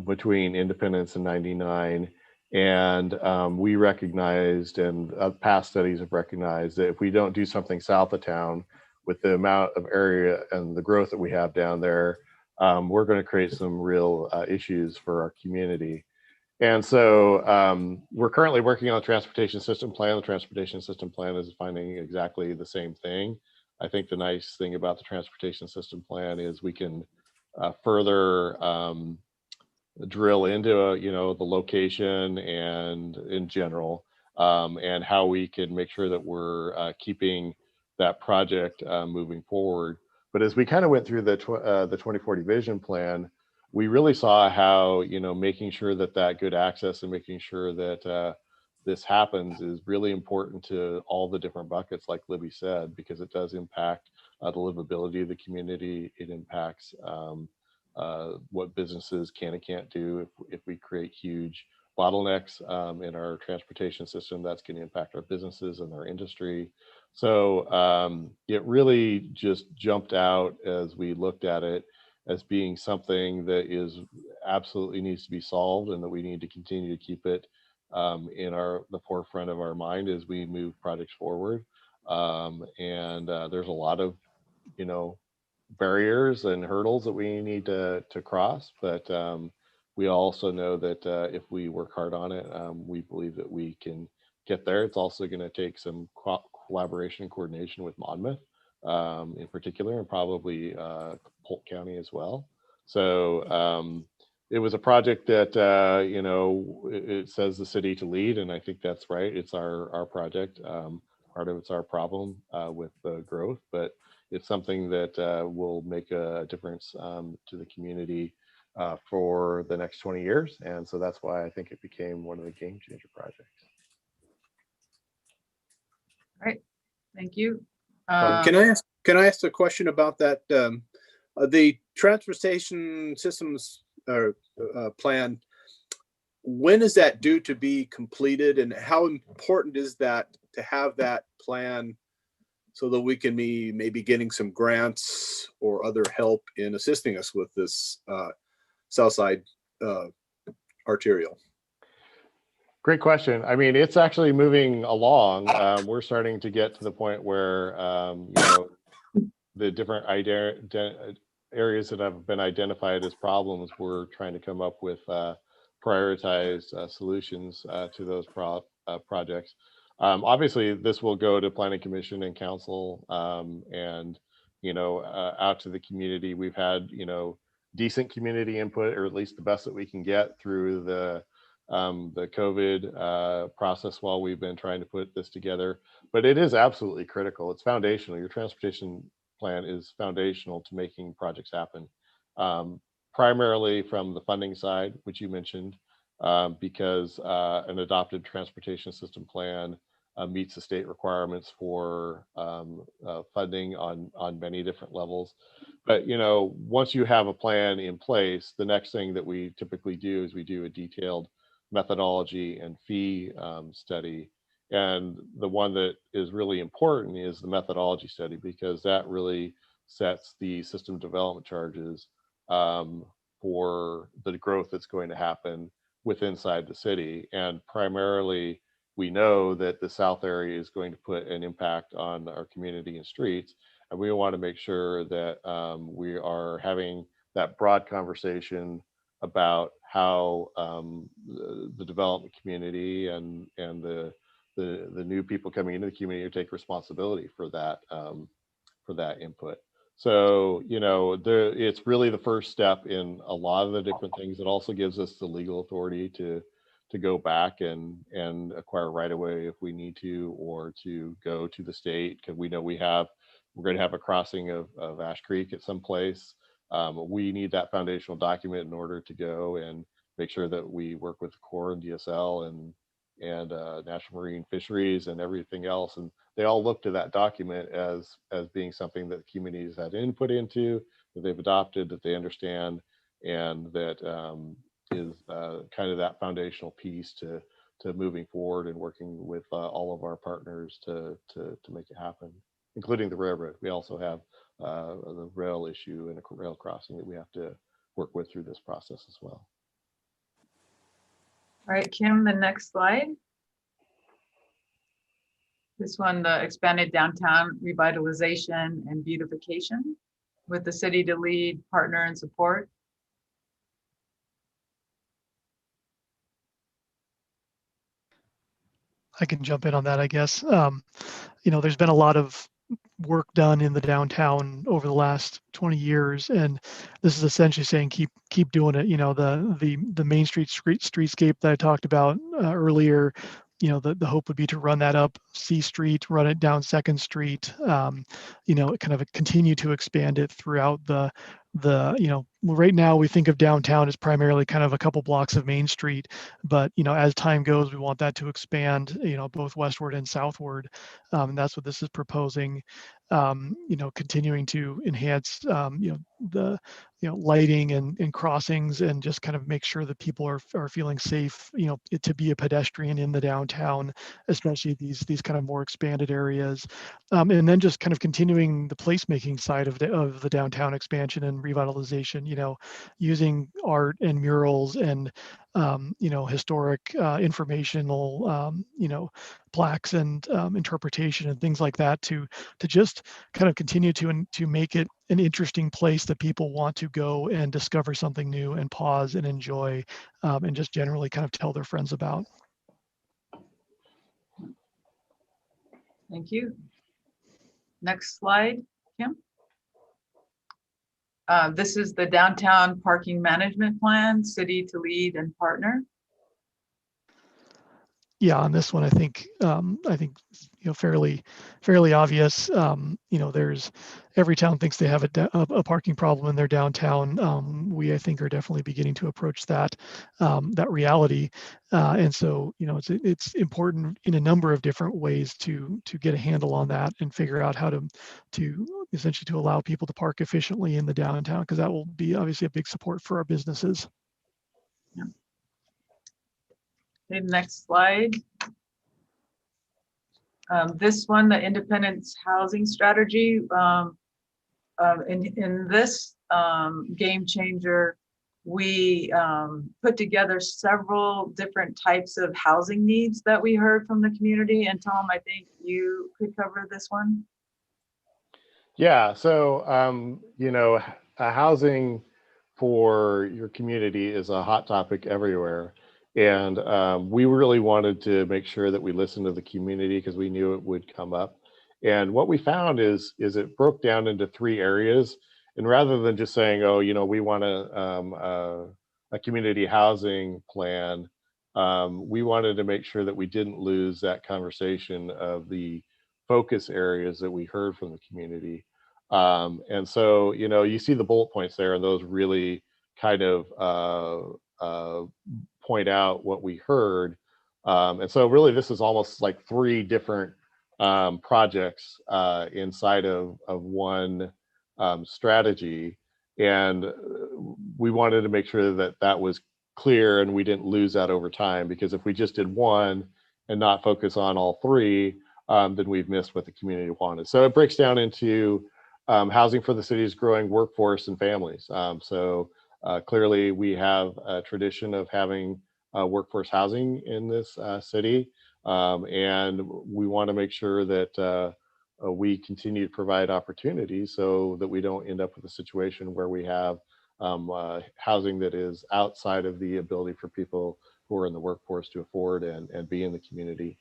between Independence and 99. And we recognized, and past studies have recognized, that if we don't do something south of town with the amount of area and the growth that we have down there, we're going to create some real issues for our community. And so we're currently working on a transportation system plan. The transportation system plan is finding exactly the same thing. I think the nice thing about the transportation system plan is we can further drill into the location and in general, and how we can make sure that we're keeping that project moving forward. But as we kind of went through the 2040 vision plan, we really saw how making sure that good access and making sure that this happens is really important to all the different buckets, like Libby said, because it does impact the livability of the community. It impacts what businesses can and can't do. If we create huge bottlenecks in our transportation system, that's going to impact our businesses and our industry. So it really just jumped out as we looked at it as being something that is absolutely needs to be solved, and that we need to continue to keep it in the forefront of our mind as we move projects forward. There's a lot of barriers and hurdles that we need to cross, but we also know that if we work hard on it, we believe that we can get there. It's also going to take some collaboration and coordination with Monmouth in particular, and probably Polk County as well. So it was a project that it says the city to lead, and I think that's right. It's our project. Part of it's our problem with the growth, but it's something that will make a difference to the community for the next 20 years. And so that's why I think it became one of the game changer projects. All right, thank you. Can I ask a question about that? The transportation systems plan, when is that due to be completed, and how important is that to have that plan so that we can be maybe getting some grants or other help in assisting us with this Southside arterial? Great question. I mean, it's actually moving along. We're starting to get to the point where the different areas that have been identified as problems, we're trying to come up with prioritized solutions to those projects. Obviously, this will go to Planning Commission and Council, and out to the community. We've had decent community input, or at least the best that we can get through the COVID process while we've been trying to put this together. But it is absolutely critical. It's foundational. Your transportation plan is foundational to making projects happen. Primarily from the funding side, which you mentioned, because an adopted transportation system plan meets the state requirements for funding on many different levels. But once you have a plan in place, the next thing that we typically do is we do a detailed methodology and fee study. And the one that is really important is the methodology study, because that really sets the system development charges for the growth that's going to happen inside the city. And primarily, we know that the south area is going to put an impact on our community and streets. And we want to make sure that we are having that broad conversation about how the development community and the new people coming into the community take responsibility for that input. So it's really the first step in a lot of the different things. It also gives us the legal authority to go back and acquire right away if we need to, or to go to the state, because we know we're going to have a crossing of Ash Creek at some place. We need that foundational document in order to go and make sure that we work with the Corps and DSL National Marine Fisheries and everything else. And they all look to that document as being something that communities had input into, that they've adopted, that they understand, and that is kind of that foundational piece to moving forward and working with all of our partners to make it happen, including the railroad. We also have the rail issue and a rail crossing that we have to work with through this process as well. All right, Kim, the next slide. This one, the expanded downtown revitalization and beautification with the city to lead, partner, and support. I can jump in on that, I guess. There's been a lot of work done in the downtown over the last 20 years, and this is essentially saying keep doing it. The Main Street streetscape that I talked about earlier, the hope would be to run that up C Street, run it down 2nd Street, kind of continue to expand it throughout right now we think of downtown as primarily kind of a couple blocks of Main Street, but as time goes, we want that to expand, both westward and southward. And that's what this is proposing. Continuing to enhance, the lighting and crossings, and just kind of make sure that people are feeling safe, to be a pedestrian in the downtown, especially these kind of more expanded areas. And then just kind of continuing the placemaking side of the downtown expansion and revitalization, using art and murals and historic informational plaques and interpretation and things like that to just kind of continue to make it an interesting place that people want to go and discover something new and pause and enjoy, and just generally kind of tell their friends about. Thank you. Next slide, Kim. This is the downtown parking management plan, city to lead and partner. Yeah, on this one, I think fairly obvious. There's every town thinks they have a parking problem in their downtown. We, I think, are definitely beginning to approach that reality, and so it's important in a number of different ways to get a handle on that and figure out how to essentially to allow people to park efficiently in the downtown, because that will be obviously a big support for our businesses. Yeah. Okay, next slide. This one, the Independence Housing Strategy. In this game changer, we put together several different types of housing needs that we heard from the community. And Tom, I think you could cover this one. Yeah, so housing for your community is a hot topic everywhere. And we really wanted to make sure that we listened to the community because we knew it would come up. And what we found is it broke down into 3 areas. And rather than just saying, oh, we want a community housing plan, we wanted to make sure that we didn't lose that conversation of the focus areas that we heard from the community. And so, you see the bullet points there, and those really kind of point out what we heard. And so really this is almost like 3 different projects inside of one strategy. And we wanted to make sure that that was clear and we didn't lose that over time, because if we just did one and not focus on all 3, then we've missed what the community wanted. So it breaks down into housing for the city's growing workforce and families. Clearly, we have a tradition of having workforce housing in this city, and we want to make sure that we continue to provide opportunities so that we don't end up with a situation where we have housing that is outside of the ability for people who are in the workforce to afford and be in the community.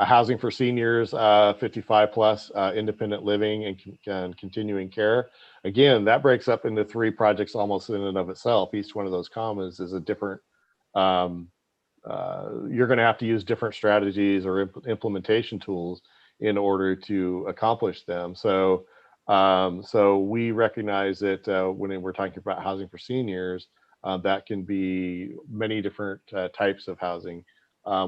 Housing for seniors, 55 plus, independent living and continuing care. Again, that breaks up into 3 projects almost in and of itself. Each one of those commas is a different, you're going to have to use different strategies or implementation tools in order to accomplish them. So we recognize that when we're talking about housing for seniors, that can be many different types of housing.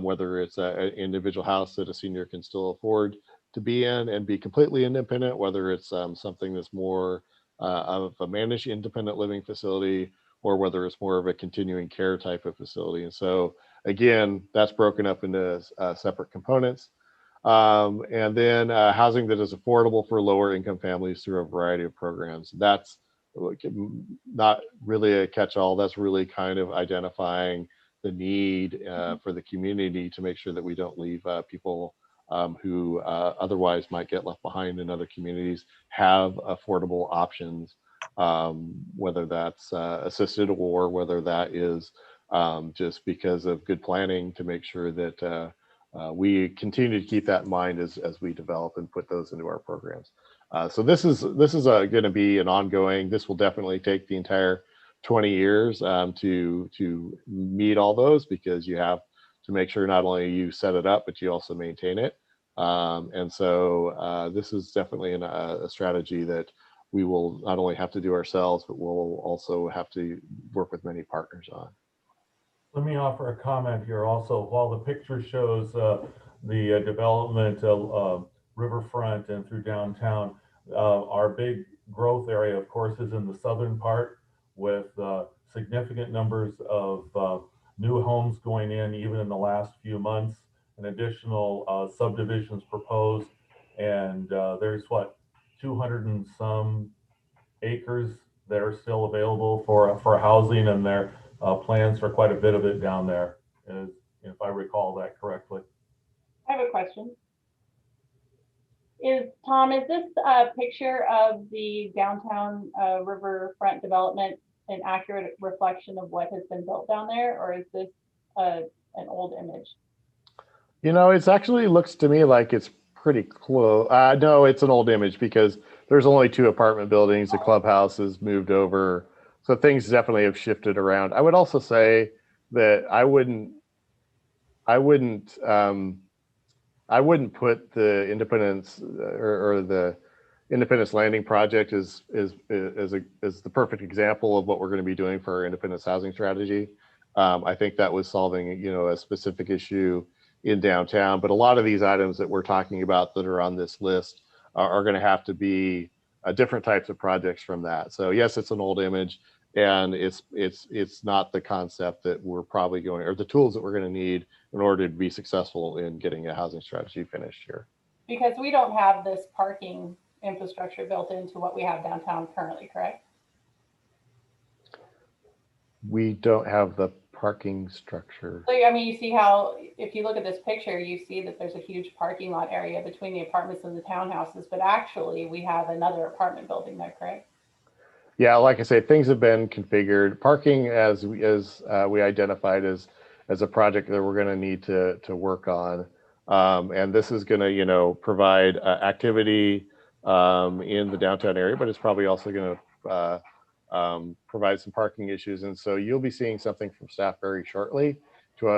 whether it's an individual house that a senior can still afford to be in and be completely independent, whether it's something that's more of a managed independent living facility, or whether it's more of a continuing care type of facility. And so again, that's broken up into separate components. And then housing that is affordable for lower income families through a variety of programs. That's not really a catch-all. That's really kind of identifying the need for the community to make sure that we don't leave people who otherwise might get left behind in other communities have affordable options, whether that's assisted or whether that is just because of good planning to make sure that we continue to keep that in mind as we develop and put those into our programs. So this is going to be an ongoing. This will definitely take the entire 20 years to meet all those, because you have to make sure not only you set it up, but you also maintain it. And so this is definitely a strategy that we will not only have to do ourselves, but we'll also have to work with many partners on. Let me offer a comment here also. While the picture shows the development of riverfront and through downtown, our big growth area, of course, is in the southern part, with significant numbers of new homes going in even in the last few months, and additional subdivisions proposed. And there's 200 and some acres that are still available for housing, and there plans for quite a bit of it down there, if I recall that correctly. I have a question. Tom, is this a picture of the downtown riverfront development an accurate reflection of what has been built down there, or is this an old image? You know, it's actually looks to me like it's pretty close. No, it's an old image, because there's only 2 apartment buildings. The clubhouse has moved over. So things definitely have shifted around. I would also say that I wouldn't put the Independence or the Independence Landing project as the perfect example of what we're going to be doing for our Independence housing strategy. I think that was solving, a specific issue in downtown, but a lot of these items that we're talking about that are on this list are going to have to be different types of projects from that. So yes, it's an old image, and it's not the concept that we're probably going, or the tools that we're going to need in order to be successful in getting a housing strategy finished here. Because we don't have this parking infrastructure built into what we have downtown currently, correct? We don't have the parking structure. So, I mean, you see how, if you look at this picture, you see that there's a huge parking lot area between the apartments and the townhouses, but actually we have another apartment building there, correct? Yeah, like I say, things have been configured. Parking, as we identified as a project that we're going to need to work on, and this is going to provide activity in the downtown area, but it's probably also going to provide some parking issues. And so you'll be seeing something from staff very shortly to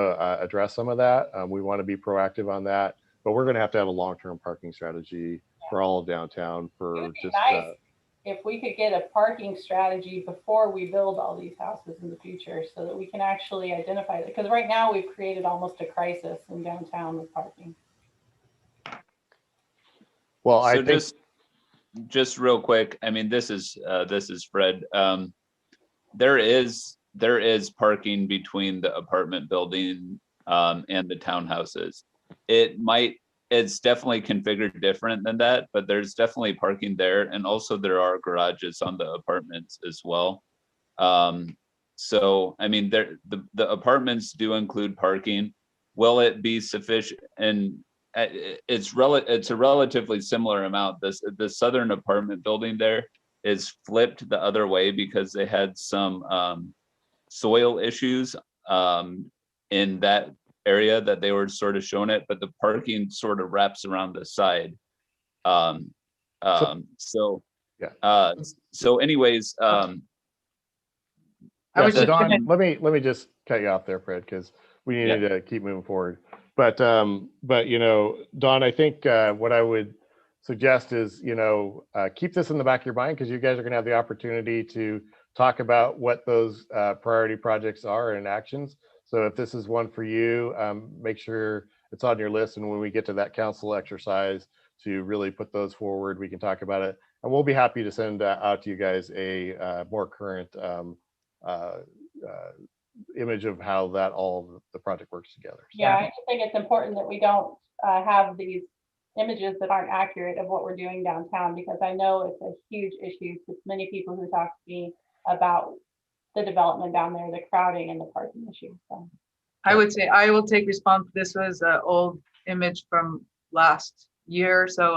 address some of that. We want to be proactive on that, but we're going to have a long-term parking strategy for all of downtown for just nice if we could get a parking strategy before we build all these houses in the future, so that we can actually identify it. Because right now we've created almost a crisis in downtown with parking. Well, so I think just real quick. I mean, this is Fred. There is parking between the apartment building and the townhouses. It's definitely configured different than that, but there's definitely parking there. And also there are garages on the apartments as well. So, I mean, the apartments do include parking. Will it be sufficient? And it's a relatively similar amount. The southern apartment building there is flipped the other way because they had some soil issues in that area that they were sort of showing it, but the parking sort of wraps around the side. So anyways, Don, let me just cut you off there, Fred, because we need to keep moving forward. But Don, I think what I would suggest is, keep this in the back of your mind, because you guys are going to have the opportunity to talk about what those priority projects are and actions. So if this is one for you, make sure it's on your list. And when we get to that council exercise to really put those forward, we can talk about it. And we'll be happy to send out to you guys a more current image of how that all the project works together. Yeah, I just think it's important that we don't have these images that aren't accurate of what we're doing downtown, because I know it's a huge issue to many people who talk to me about the development down there, the crowding and the parking issue. So I would say I will take response. This was an old image from last year, so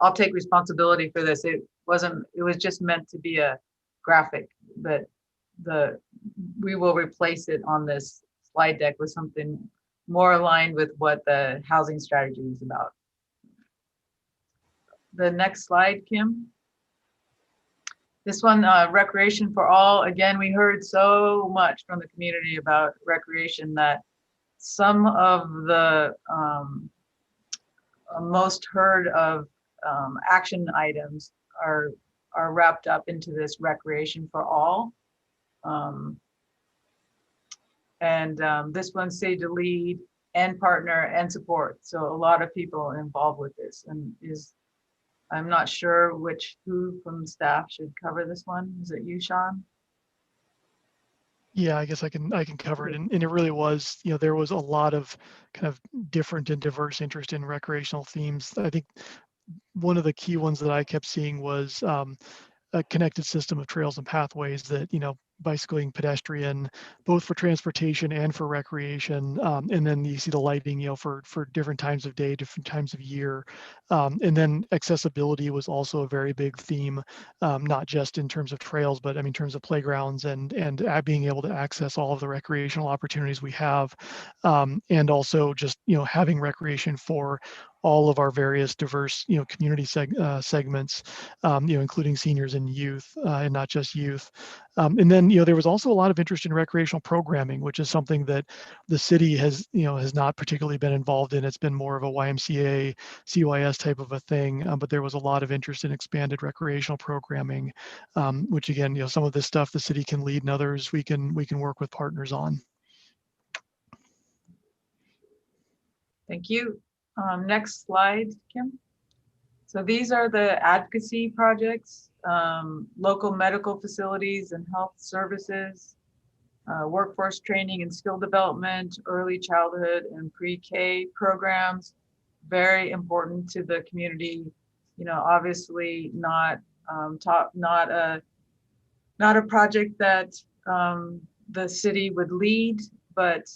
I'll take responsibility for this. It was just meant to be a graphic, but we will replace it on this slide deck with something more aligned with what the housing strategy is about. The next slide, Kim. This one, recreation for all. Again, we heard so much from the community about recreation that some of the most heard of action items are wrapped up into this recreation for all. This one say to lead and partner and support. So a lot of people involved with this, and I'm not sure who from staff should cover this one. Is it you, Sean? Yeah, I guess I can cover it. And it really was, there was a lot of kind of different and diverse interest in recreational themes. I think one of the key ones that I kept seeing was a connected system of trails and pathways that, bicycling, pedestrian, both for transportation and for recreation. And then you see the lighting, for different times of day, different times of year. And then accessibility was also a very big theme, not just in terms of trails, but in terms of playgrounds and being able to access all of the recreational opportunities we have. And also just, having recreation for all of our various diverse, community segments, including seniors and youth, and not just youth. And then, there was also a lot of interest in recreational programming, which is something that the city has not particularly been involved in. It's been more of a YMCA, CYS type of a thing, but there was a lot of interest in expanded recreational programming, which again, some of this stuff the city can lead, and others we can work with partners on. Thank you. Next slide, Kim. So these are the advocacy projects, local medical facilities and health services, workforce training and skill development, early childhood and pre-K programs, very important to the community. Obviously not a project that the city would lead, but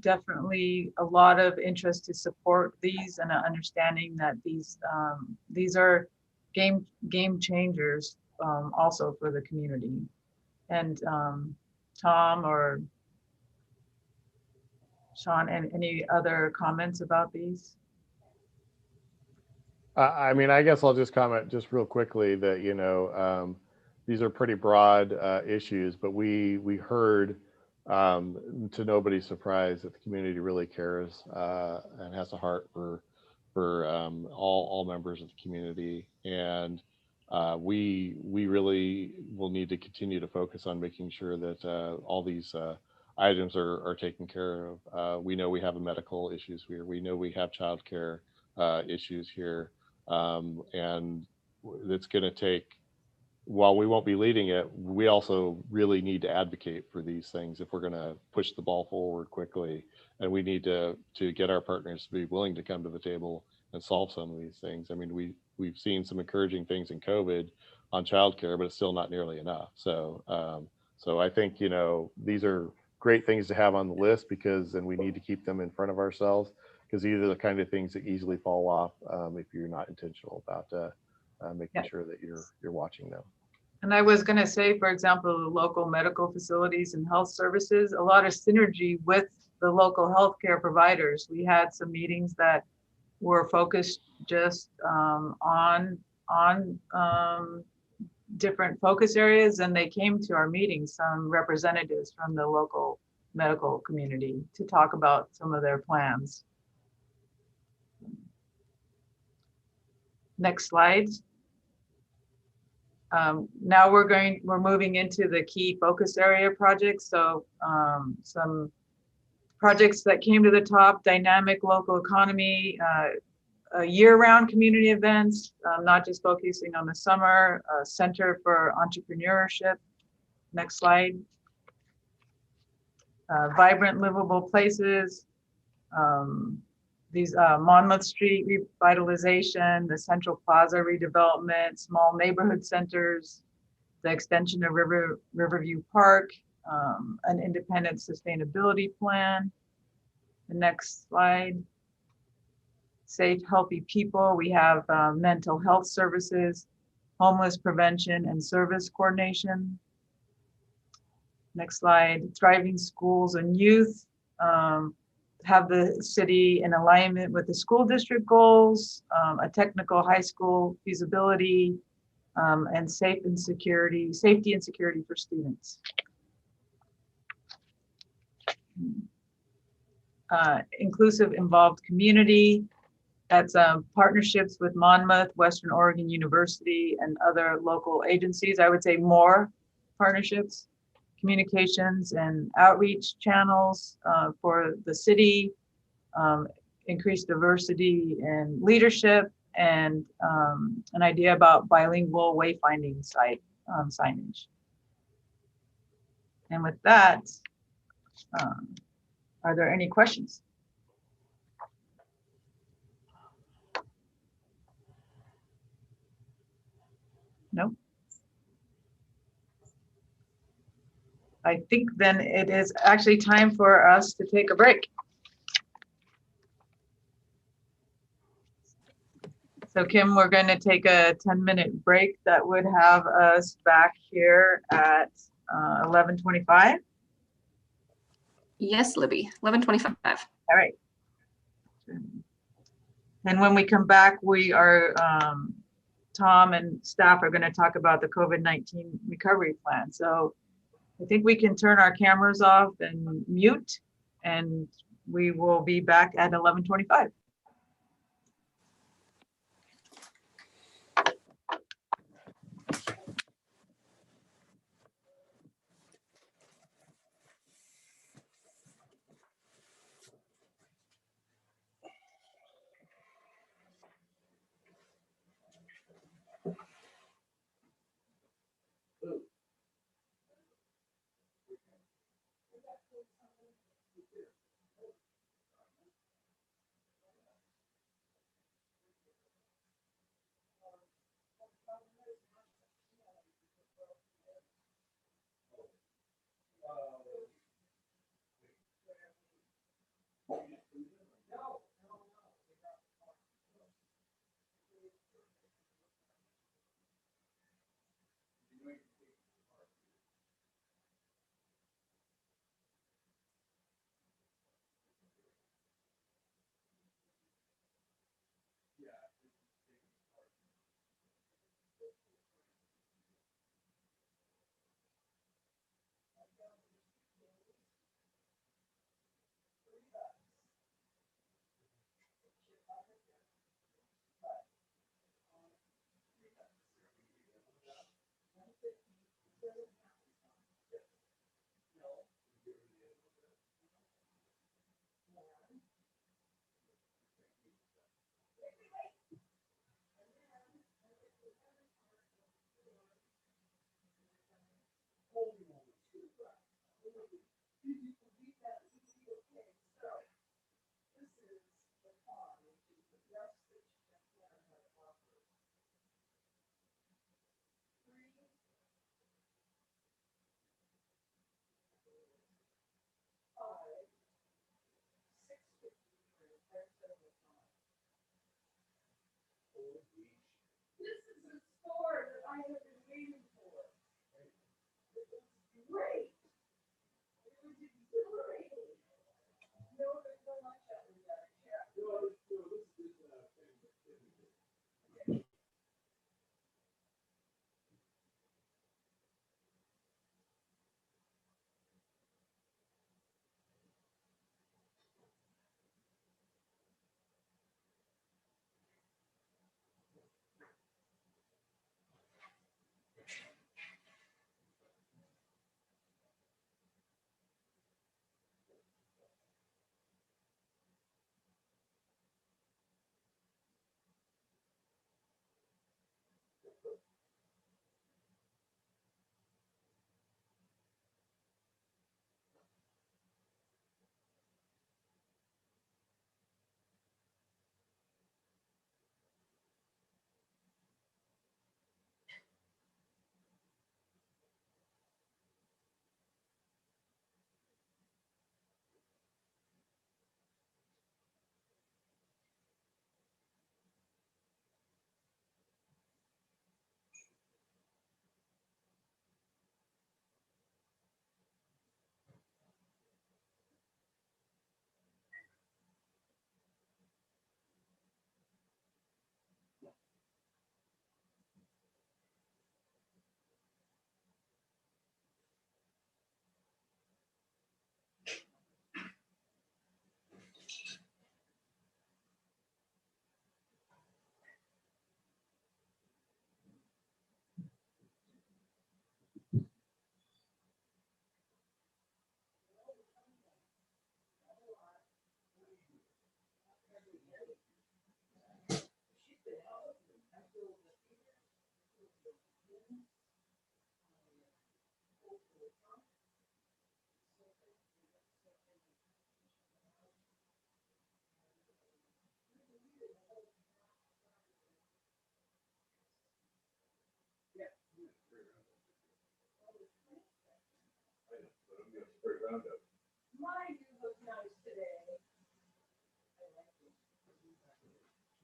definitely a lot of interest to support these, and an understanding that these are game changers also for the community. And Tom or Sean, any other comments about these? I guess I'll just comment just real quickly that, these are pretty broad issues, but we heard, to nobody's surprise, that the community really cares and has a heart for all members of the community. And we really will need to continue to focus on making sure that all these items are taken care of. We know we have medical issues here. We know we have childcare issues here. And it's going to take, while we won't be leading it, we also really need to advocate for these things if we're going to push the ball forward quickly. And we need to get our partners to be willing to come to the table and solve some of these things. We've seen some encouraging things in COVID on childcare, but it's still not nearly enough. So I think, these are great things to have on the list, and we need to keep them in front of ourselves, because these are the kind of things that easily fall off if you're not intentional about making sure that you're watching them. And I was going to say, for example, the local medical facilities and health services, a lot of synergy with the local healthcare providers. We had some meetings that were focused just on different focus areas, and they came to our meetings, some representatives from the local medical community, to talk about some of their plans. Next slide. Now we're moving into the key focus area projects. So some projects that came to the top: dynamic local economy, year-round community events, not just focusing on the summer, Center for Entrepreneurship. Next slide. Vibrant, livable places. These Monmouth Street revitalization, the Central Plaza redevelopment, small neighborhood centers, the extension of Riverview Park, an independent sustainability plan. The next slide. Safe, healthy people. We have mental health services, homeless prevention and service coordination. Next slide. Thriving schools and youth. Have the city in alignment with the school district goals, a technical high school feasibility, and safety and security for students. Inclusive involved community. That's partnerships with Monmouth, Western Oregon University, and other local agencies. I would say more partnerships. Communications and outreach channels for the city, increased diversity in leadership, and an idea about bilingual wayfinding signage. And with that, are there any questions? No? I think then it is actually time for us to take a break. So Kim, we're going to take a 10-minute break that would have us back here at 11:25. Yes, Libby, 11:25. All right. And when we come back, we are, Tom and staff are going to talk about the COVID-19 recovery plan. So I think we can turn our cameras off and mute, and we will be back at 11:25.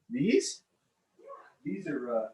These? These are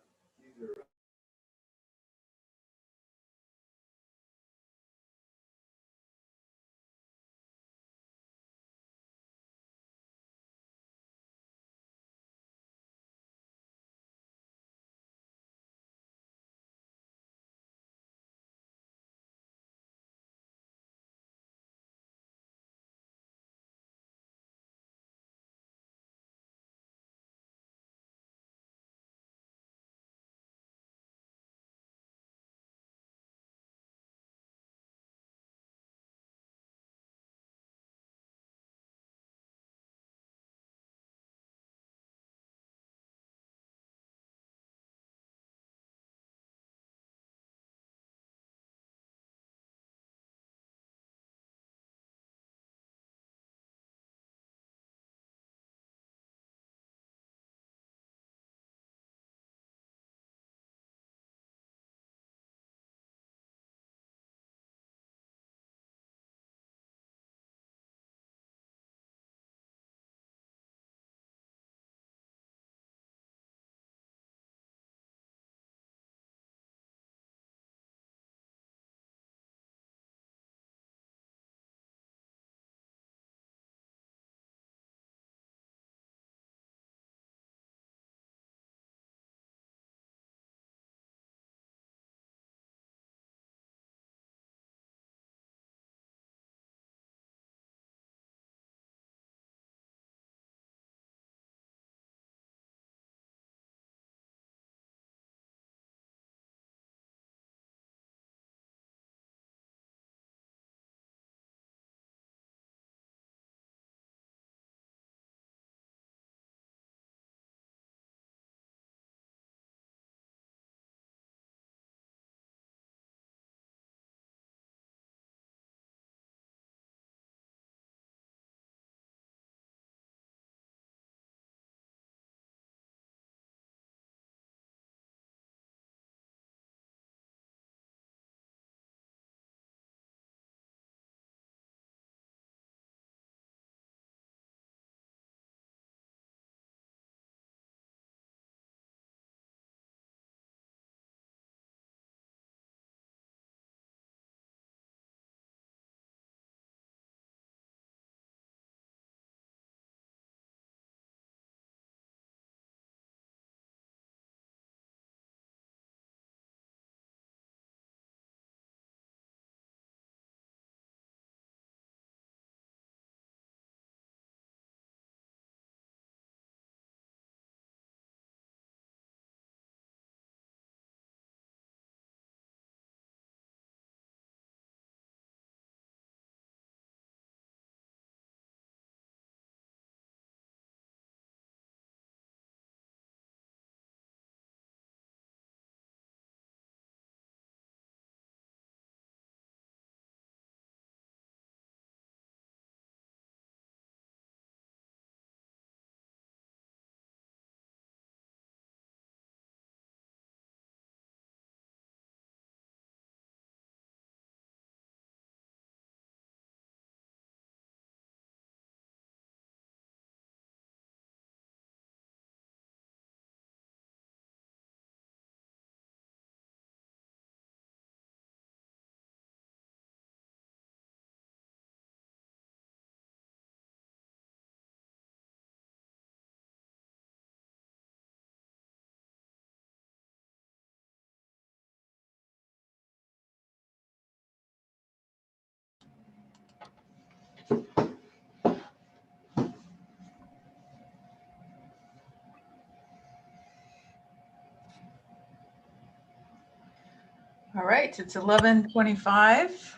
All right, it's 11:25.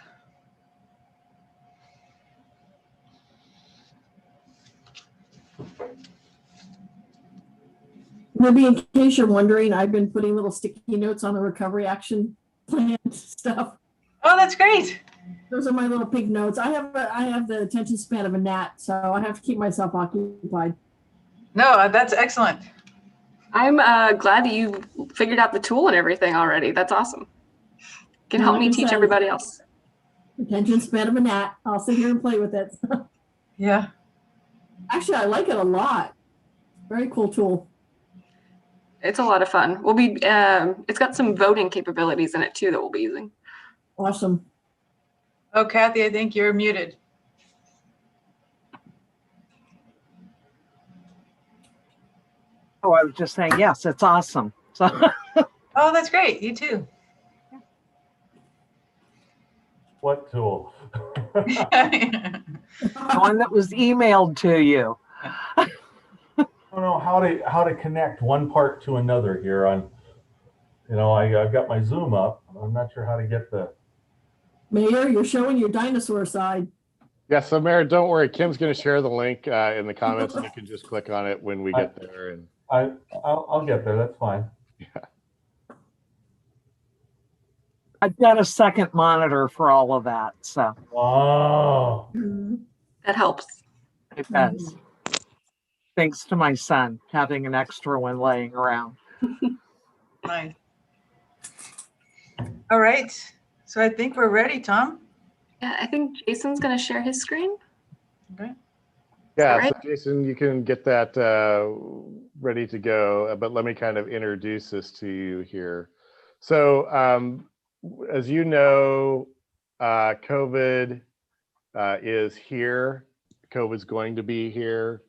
Maybe in case you're wondering, I've been putting little sticky notes on the recovery action plan stuff. Oh, that's great. Those are my little pink notes. I have the attention span of a gnat, so I have to keep myself occupied. No, that's excellent. I'm glad that you figured out the tool and everything already. That's awesome. Can help me teach everybody else. Attention span of a gnat. I'll sit here and play with it. Yeah. Actually, I like it a lot. Very cool tool. It's a lot of fun. We'll be. It's got some voting capabilities in it too that we'll be using. Awesome. Oh, Kathy, I think you're muted. Oh, I was just saying, yes, it's awesome. So. Oh, that's great. You too. What tool? The one that was emailed to you. I don't know how to connect one part to another here on, I've got my Zoom up. I'm not sure how to get the. Mayor, you're showing your dinosaur side. Yeah, so Mayor, don't worry. Kim's going to share the link in the comments, and you can just click on it when we get there. And I'll get there. That's fine. Yeah. I've got a second monitor for all of that, so. Wow. That helps. It does. Thanks to my son having an extra one laying around. Nice. All right. So I think we're ready, Tom. Yeah, I think Jason's going to share his screen. Okay. Yeah, right? so Jason, you can get that ready to go, but let me kind of introduce this to you here. So as you know, COVID is here. COVID's going to be here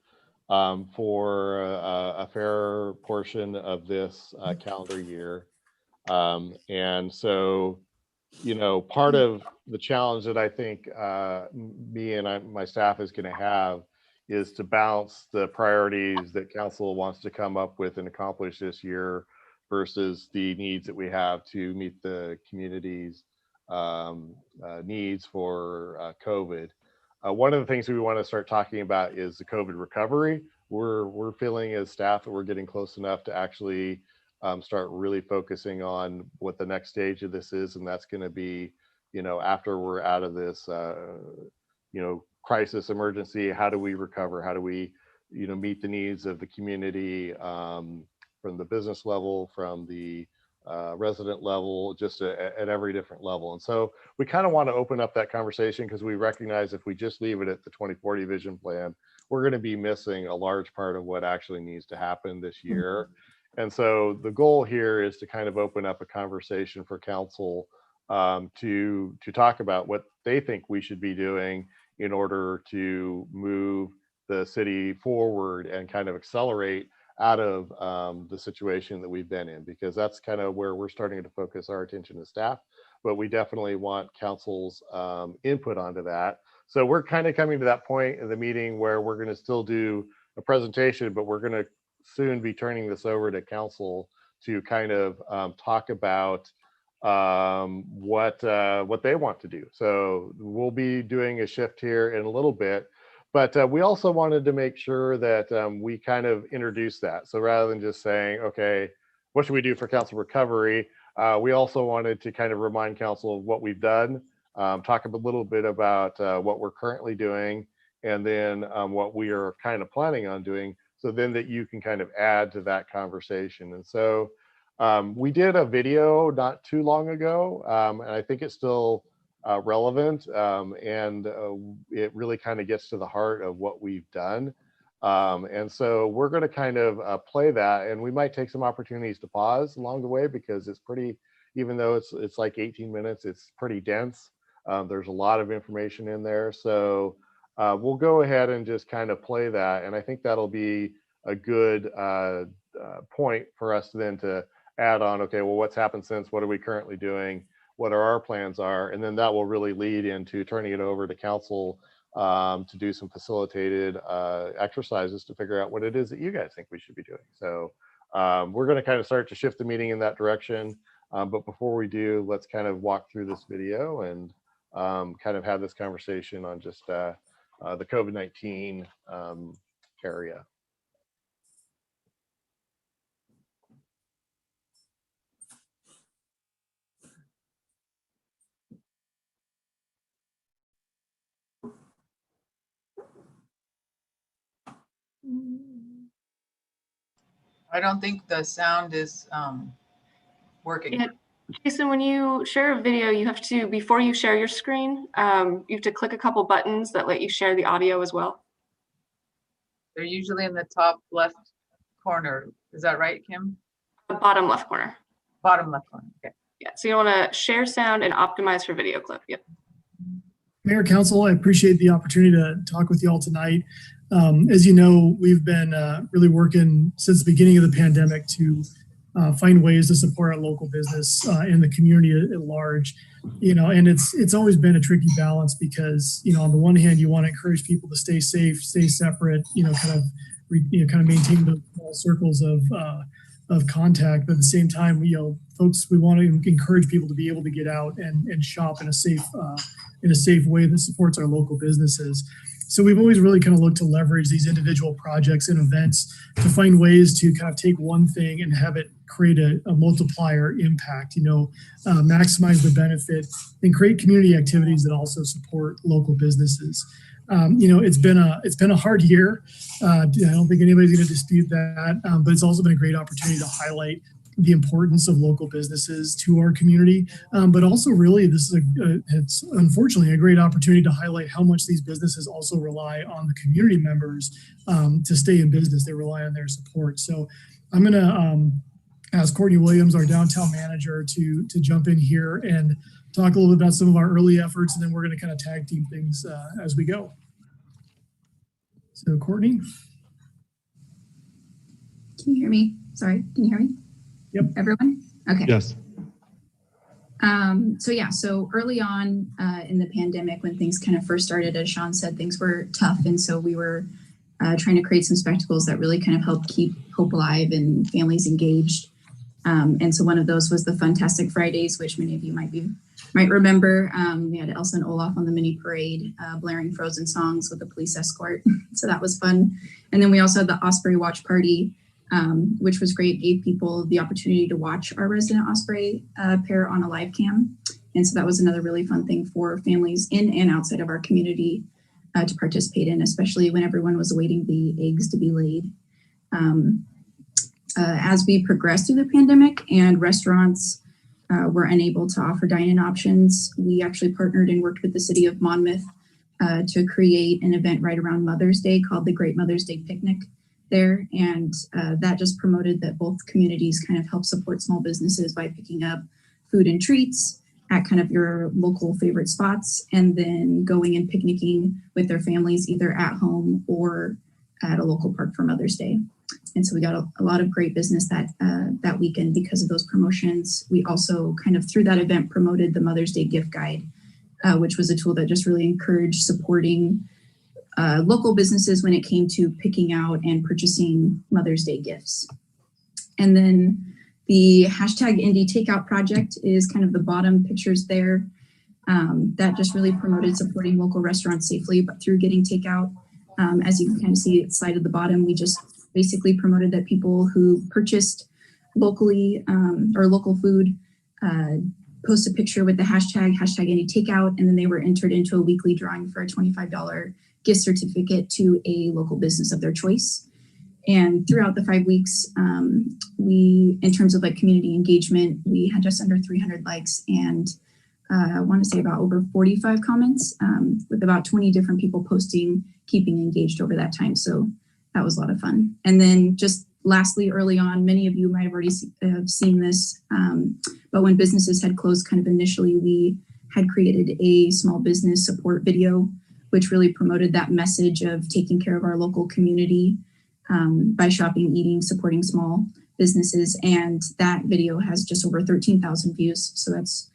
for a fair portion of this calendar year. And so, part of the challenge that I think me and my staff is going to have is to balance the priorities that council wants to come up with and accomplish this year versus the needs that we have to meet the community's needs for COVID. One of the things we want to start talking about is the COVID recovery. We're feeling as staff that we're getting close enough to actually start really focusing on what the next stage of this is, and that's going to be, after we're out of this, crisis emergency. How do we recover? How do we, meet the needs of the community from the business level, from the resident level, just at every different level. And so we kind of want to open up that conversation because we recognize if we just leave it at the 2040 vision plan, we're going to be missing a large part of what actually needs to happen this year. And so the goal here is to kind of open up a conversation for council to talk about what they think we should be doing in order to move the city forward and kind of accelerate out of the situation that we've been in, because that's kind of where we're starting to focus our attention as staff, but we definitely want council's input onto that. So we're kind of coming to that point in the meeting where we're going to still do a presentation, but we're going to soon be turning this over to council to kind of talk about what they want to do. So we'll be doing a shift here in a little bit, but we also wanted to make sure that we kind of introduce that. So rather than just saying, okay, what should we do for council recovery? We also wanted to kind of remind council of what we've done, talk a little bit about what we're currently doing, and then what we are kind of planning on doing, so then that you can kind of add to that conversation. And so we did a video not too long ago, and I think it's still relevant, and it really kind of gets to the heart of what we've done. And so we're going to kind of play that, and we might take some opportunities to pause along the way because it's pretty, even though it's like 18 minutes, it's pretty dense. There's a lot of information in there. So we'll go ahead and just kind of play that. And I think that'll be a good point for us then to add on, okay, well, what's happened since? What are we currently doing? What our plans are? And then that will really lead into turning it over to council to do some facilitated exercises to figure out what it is that you guys think we should be doing. So we're going to kind of start to shift the meeting in that direction. But before we do, let's kind of walk through this video and kind of have this conversation on just the COVID-19 area. I don't think the sound is working. Yeah. Jason, when you share a video, you have to, before you share your screen, you have to click a couple buttons that let you share the audio as well. They're usually in the top left corner. Is that right, Kim? The bottom left corner. Bottom left corner. Okay. Yeah, so you want to share sound and optimize for video clip. Yep. Mayor, Council, I appreciate the opportunity to talk with you all tonight. As you know, we've been really working since the beginning of the pandemic to find ways to support our local business and the community at large. You know, and it's always been a tricky balance because, you know, on the one hand, you want to encourage people to stay safe, stay separate, kind of maintain the small circles of contact, but at the same time, folks, we want to encourage people to be able to get out and shop in a safe way that supports our local businesses. So we've always really kind of looked to leverage these individual projects and events to find ways to kind of take one thing and have it create a multiplier impact, maximize the benefit and create community activities that also support local businesses. It's been a hard year. I don't think anybody's going to dispute that, but it's also been a great opportunity to highlight the importance of local businesses to our community. But also really, this is it's unfortunately a great opportunity to highlight how much these businesses also rely on the community members to stay in business. They rely on their support. So I'm going to ask Courtney Williams, our downtown manager, to jump in here and talk a little bit about some of our early efforts, and then we're going to kind of tag team things as we go. So Courtney. Can you hear me? Sorry, can you hear me? Yep. Everyone? Okay. Yes. So early on in the pandemic, when things kind of first started, as Sean said, things were tough. And so we were trying to create some spectacles that really kind of helped keep hope alive and families engaged. And so one of those was the Funtastic Fridays, which many of you might remember. We had Elsa and Olaf on the mini parade, blaring Frozen songs with a police escort. So that was fun. And then we also had the Osprey Watch Party, which was great, gave people the opportunity to watch our resident Osprey pair on a live cam. And so that was another really fun thing for families in and outside of our community to participate in, especially when everyone was awaiting the eggs to be laid. As we progressed through the pandemic and restaurants were unable to offer dine-in options, we actually partnered and worked with the city of Monmouth to create an event right around Mother's Day called the Great Mother's Day Picnic there. And that just promoted that both communities kind of help support small businesses by picking up food and treats at kind of your local favorite spots, and then going and picnicking with their families either at home or at a local park for Mother's Day. And so we got a lot of great business that weekend because of those promotions. We also kind of through that event promoted the Mother's Day gift guide, which was a tool that just really encouraged supporting local businesses when it came to picking out and purchasing Mother's Day gifts. And then the hashtag Indie Takeout project is kind of the bottom pictures there. That just really promoted supporting local restaurants safely, but through getting takeout. As you can kind of see at the side of the bottom, we just basically promoted that people who purchased locally or local food post a picture with the hashtag Indie Takeout, and then they were entered into a weekly drawing for a $25 gift certificate to a local business of their choice. And throughout the 5 weeks, we, in terms of like community engagement, we had just under 300 likes and I want to say about over 45 comments with about 20 different people posting, keeping engaged over that time. So that was a lot of fun. And then just lastly, early on, many of you might have already seen this, but when businesses had closed kind of initially, we had created a small business support video, which really promoted that message of taking care of our local community by shopping, eating, supporting small businesses. And that video has just over 13,000 views. So that's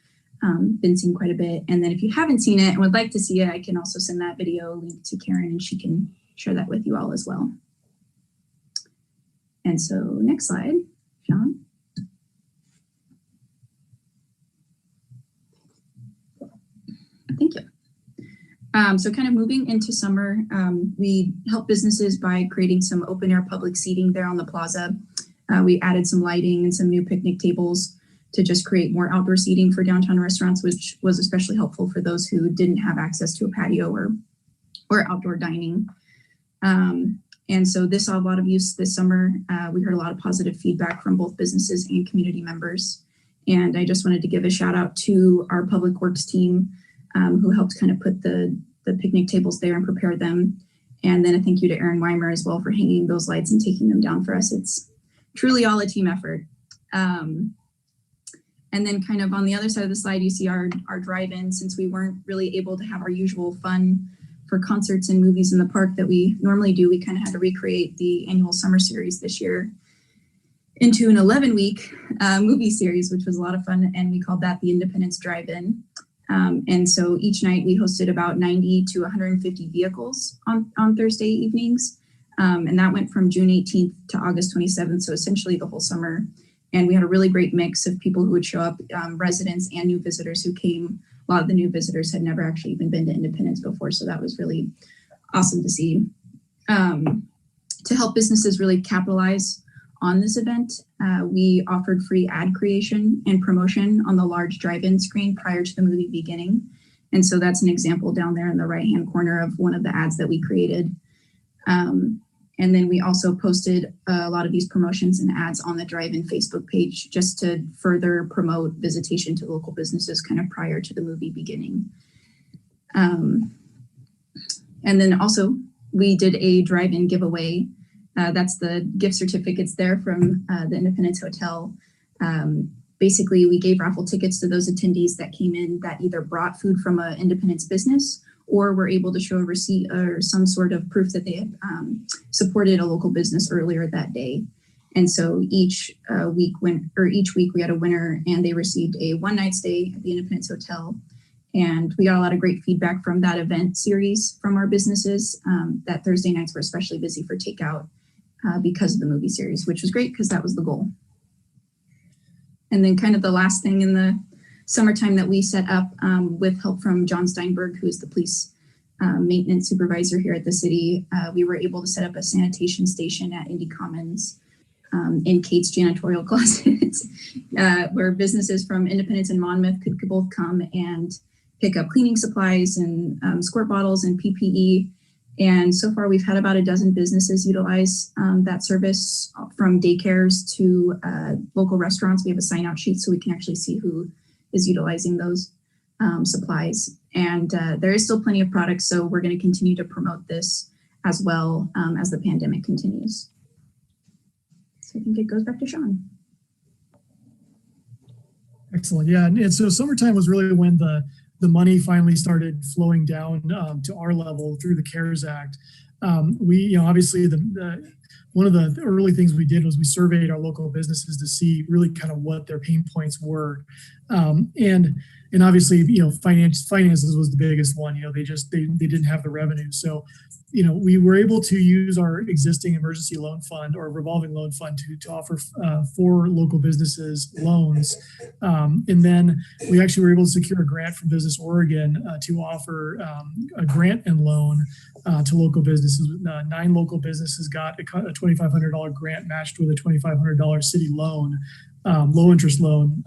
been seen quite a bit. And then if you haven't seen it and would like to see it, I can also send that video link to Karen and she can share that with you all as well. And so next slide, Sean. So kind of moving into summer, we help businesses by creating some open air public seating there on the plaza. We added some lighting and some new picnic tables to just create more outdoor seating for downtown restaurants, which was especially helpful for those who didn't have access to a patio or outdoor dining. And so this saw a lot of use this summer. We heard a lot of positive feedback from both businesses and community members. And I just wanted to give a shout out to our public works team who helped kind of put the picnic tables there and prepare them. And then a thank you to Aaron Weimer as well for hanging those lights and taking them down for us. It's truly all a team effort. And then kind of on the other side of the slide, you see our drive-in. Since we weren't really able to have our usual fun for concerts and movies in the park that we normally do, we kind of had to recreate the annual summer series this year into an 11-week movie series, which was a lot of fun. And we called that the Independence Drive-In. And so each night we hosted about 90 to 150 vehicles on Thursday evenings. And that went from June 18th to August 27th. So essentially the whole summer. And we had a really great mix of people who would show up, residents and new visitors who came. A lot of the new visitors had never actually even been to Independence before. So that was really awesome to see. To help businesses really capitalize on this event, we offered free ad creation and promotion on the large drive-in screen prior to the movie beginning. And so that's an example down there in the right-hand corner of one of the ads that we created. And then we also posted a lot of these promotions and ads on the drive-in Facebook page just to further promote visitation to local businesses kind of prior to the movie beginning. And then also we did a drive-in giveaway. That's the gift certificates there from the Independence Hotel. Basically, we gave raffle tickets to those attendees that came in that either brought food from an Independence business or were able to show a receipt or some sort of proof that they had supported a local business earlier that day. And so each week we had a winner and they received a one-night stay at the Independence Hotel. And we got a lot of great feedback from that event series from our businesses. That Thursday nights were especially busy for takeout because of the movie series, which was great because that was the goal. And then kind of the last thing in the summertime that we set up with help from John Steinberg, who is the police maintenance supervisor here at the city, we were able to set up a sanitation station at Indy Commons in Kate's janitorial closet, where businesses from Independence and Monmouth could both come and pick up cleaning supplies and squirt bottles and PPE. And so far we've had about a dozen businesses utilize that service, from daycares to local restaurants. We have a sign out sheet so we can actually see who is utilizing those supplies. And there is still plenty of products, so we're going to continue to promote this as well as the pandemic continues. So I think it goes back to Sean. Excellent. Yeah. And so summertime was really when the money finally started flowing down to our level through the CARES Act. We, obviously one of the early things we did was we surveyed our local businesses to see really kind of what their pain points were. And obviously, finances was the biggest one. They didn't have the revenue. So, we were able to use our existing emergency loan fund or revolving loan fund to offer for local businesses loans. And then we actually were able to secure a grant from Business Oregon to offer a grant and loan to local businesses. 9 local businesses got a $2,500 grant matched with a $2,500 city loan, low interest loan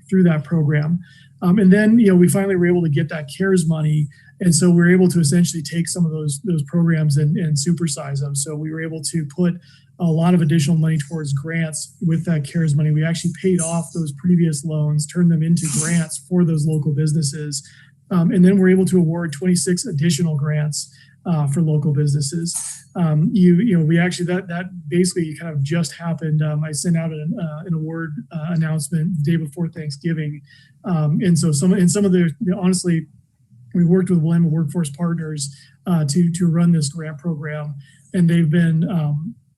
through that program. And then, we finally were able to get that CARES money. And so we were able to essentially take some of those programs and supersize them. So we were able to put a lot of additional money towards grants with that CARES money. We actually paid off those previous loans, turned them into grants for those local businesses. And then we're able to award 26 additional grants for local businesses. We actually, that basically kind of just happened. I sent out an award announcement the day before Thanksgiving. And so some of the, honestly, we worked with Willamette Workforce Partners to run this grant program, and they've been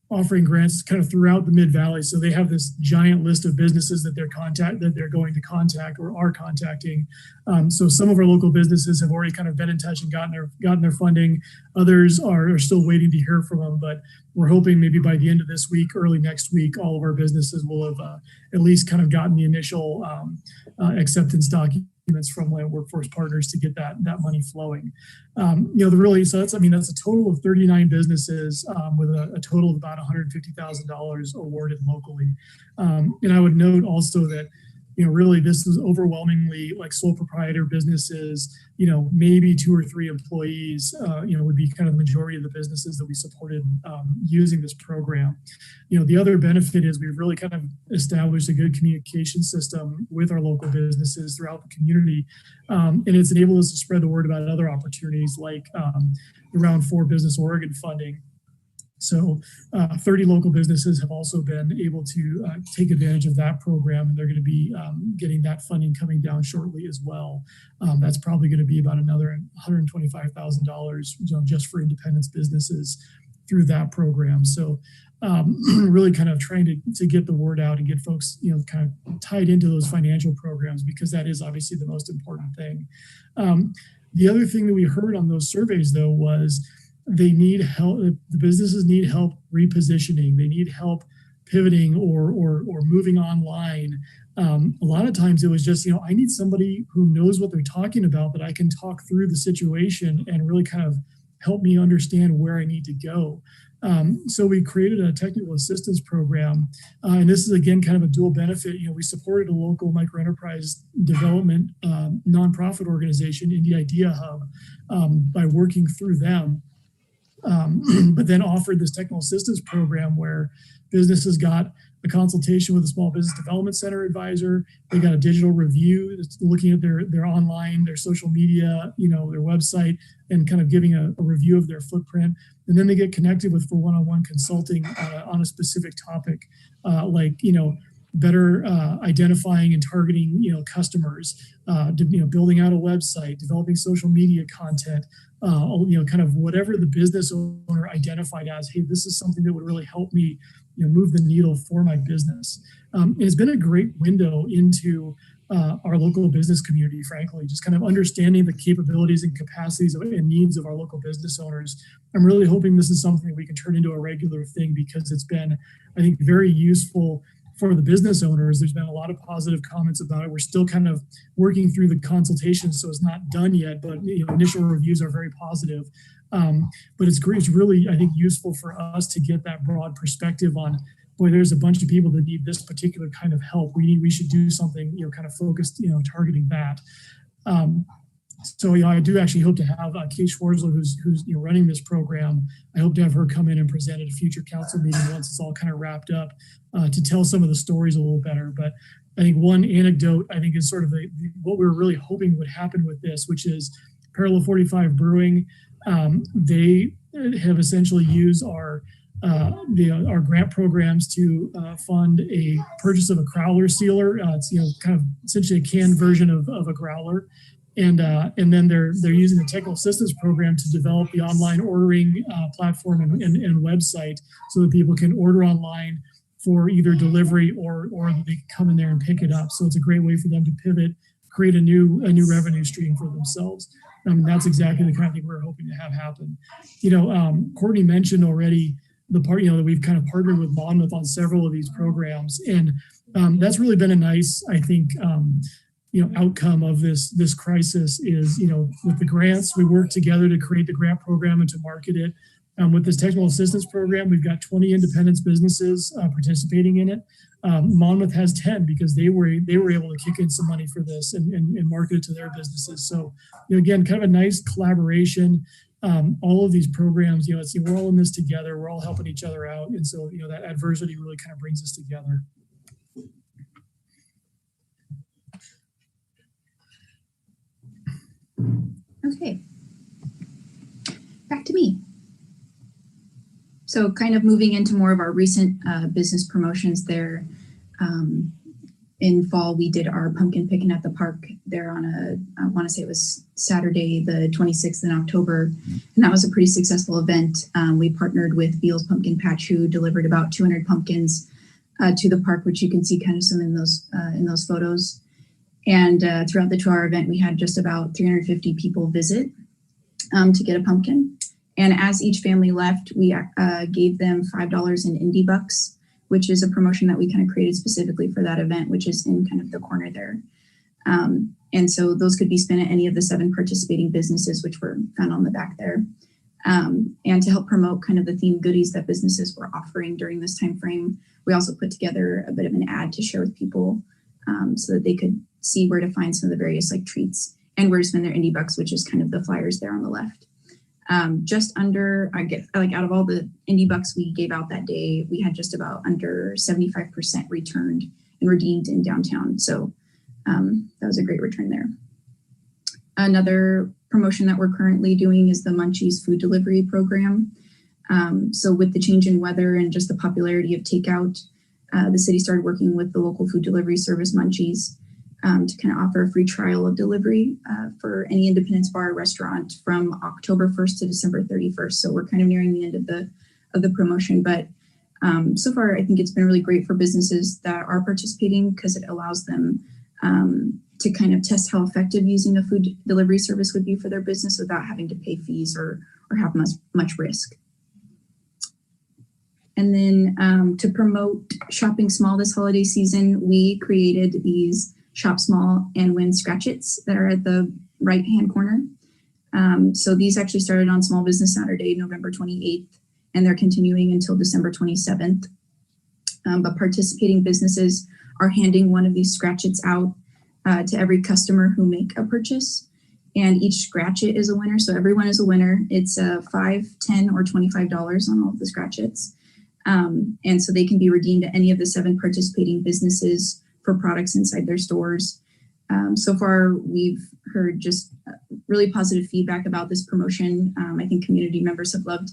offering grants kind of throughout the Mid-Valley. So they have this giant list of businesses that they're going to contact or are contacting. So some of our local businesses have already kind of been in touch and gotten their funding. Others are still waiting to hear from them, but we're hoping maybe by the end of this week, early next week, all of our businesses will have at least kind of gotten the initial acceptance document documents from Land Workforce Partners to get that money flowing. So that's a total of 39 businesses with a total of about $150,000 awarded locally. And I would note also that, really this is overwhelmingly like sole proprietor businesses, maybe 2 or 3 employees, would be kind of the majority of the businesses that we supported using this program. The other benefit is we've really kind of established a good communication system with our local businesses throughout the community. And it's enabled us to spread the word about other opportunities like the Round 4 Business Oregon funding. So 30 local businesses have also been able to take advantage of that program, and they're going to be getting that funding coming down shortly as well. That's probably going to be about another $125,000 just for independence businesses through that program. So really kind of trying to get the word out and get folks kind of tied into those financial programs, because that is obviously the most important thing. The other thing that we heard on those surveys though was they need help. The businesses need help repositioning. They need help pivoting or moving online. A lot of times it was just, I need somebody who knows what they're talking about, that I can talk through the situation and really kind of help me understand where I need to go. So we created a technical assistance program. And this is, again, kind of a dual benefit. We supported a local microenterprise development nonprofit organization, Indie Idea Hub, by working through them. But then offered this technical assistance program where businesses got a consultation with a small business development center advisor. They got a digital review looking at their online, their social media, their website, and kind of giving a review of their footprint. And then they get connected with for one-on-one consulting on a specific topic, better identifying and targeting, customers, building out a website, developing social media content, kind of whatever the business owner identified as, hey, this is something that would really help me, move the needle for my business. It's been a great window into our local business community, frankly, just kind of understanding the capabilities and capacities and needs of our local business owners. I'm really hoping this is something we can turn into a regular thing, because it's been, I think, very useful for the business owners. There's been a lot of positive comments about it. We're still kind of working through the consultation, so it's not done yet, but initial reviews are very positive. But it's great. It's really, I think, useful for us to get that broad perspective on, boy, there's a bunch of people that need this particular kind of help. We should do something, kind of focused, targeting that. So, I do actually hope to have Kate Schwarzler, who's running this program. I hope to have her come in and present at a future council meeting once it's all kind of wrapped up, to tell some of the stories a little better. But I think one anecdote, I think, is sort of what we were really hoping would happen with this, which is Parallel 45 Brewing. They have essentially used our grant programs to fund a purchase of a crowler sealer. It's kind of essentially a canned version of a growler. And then they're using the technical assistance program to develop the online ordering platform and website, so that people can order online for either delivery or they can come in there and pick it up. So it's a great way for them to pivot, create a new revenue stream for themselves. That's exactly the kind of thing we're hoping to have happen. Courtney mentioned already the part, that we've kind of partnered with Monmouth on several of these programs, and that's really been a nice, I think, outcome of this crisis is, with the grants, we work together to create the grant program and to market it. With this technical assistance program, we've got 20 independence businesses participating in it. Monmouth has 10 because they were able to kick in some money for this and market it to their businesses. So, again, kind of a nice collaboration. All of these programs, we're all in this together. We're all helping each other out. And so, that adversity really kind of brings us together. Okay, back to me. So kind of moving into more of our recent business promotions there. In fall, we did our pumpkin picking at the park there on I want to say it was Saturday, the 26th in October. And that was a pretty successful event. We partnered with Beals Pumpkin Patch, who delivered about 200 pumpkins to the park, which you can see kind of some in those photos. And throughout the 2-hour event, we had just about 350 people visit to get a pumpkin. And as each family left, we gave them $5 in Indie Bucks, which is a promotion that we kind of created specifically for that event, which is in kind of the corner there. And so those could be spent at any of the 7 participating businesses, which were found on the back there. And to help promote kind of the themed goodies that businesses were offering during this time frame, we also put together a bit of an ad to share with people so that they could see where to find some of the various like treats and where to spend their indie bucks, which is kind of the flyers there on the left. Just under, out of all the indie bucks we gave out that day, we had just about under 75% returned and redeemed in downtown. So that was a great return there. Another promotion that we're currently doing is the Munchies food delivery program. So with the change in weather and just the popularity of takeout, the city started working with the local food delivery service Munchies to kind of offer a free trial of delivery for any Independence bar or restaurant from October 1st to December 31st. So we're kind of nearing the end of the promotion, but so far I think it's been really great for businesses that are participating because it allows them to kind of test how effective using a food delivery service would be for their business without having to pay fees or have much risk. And then to promote shopping small this holiday season, we created these Shop Small and Win Scratchits that are at the right-hand corner. So these actually started on Small Business Saturday, November 28th, and they're continuing until December 27th. But participating businesses are handing one of these scratchets out to every customer who make a purchase, and each scratchet is a winner. So everyone is a winner. It's $5, $10, or $25 on all of the scratchets. And so they can be redeemed at any of the 7 participating businesses for products inside their stores. So far, we've heard just really positive feedback about this promotion. I think community members have loved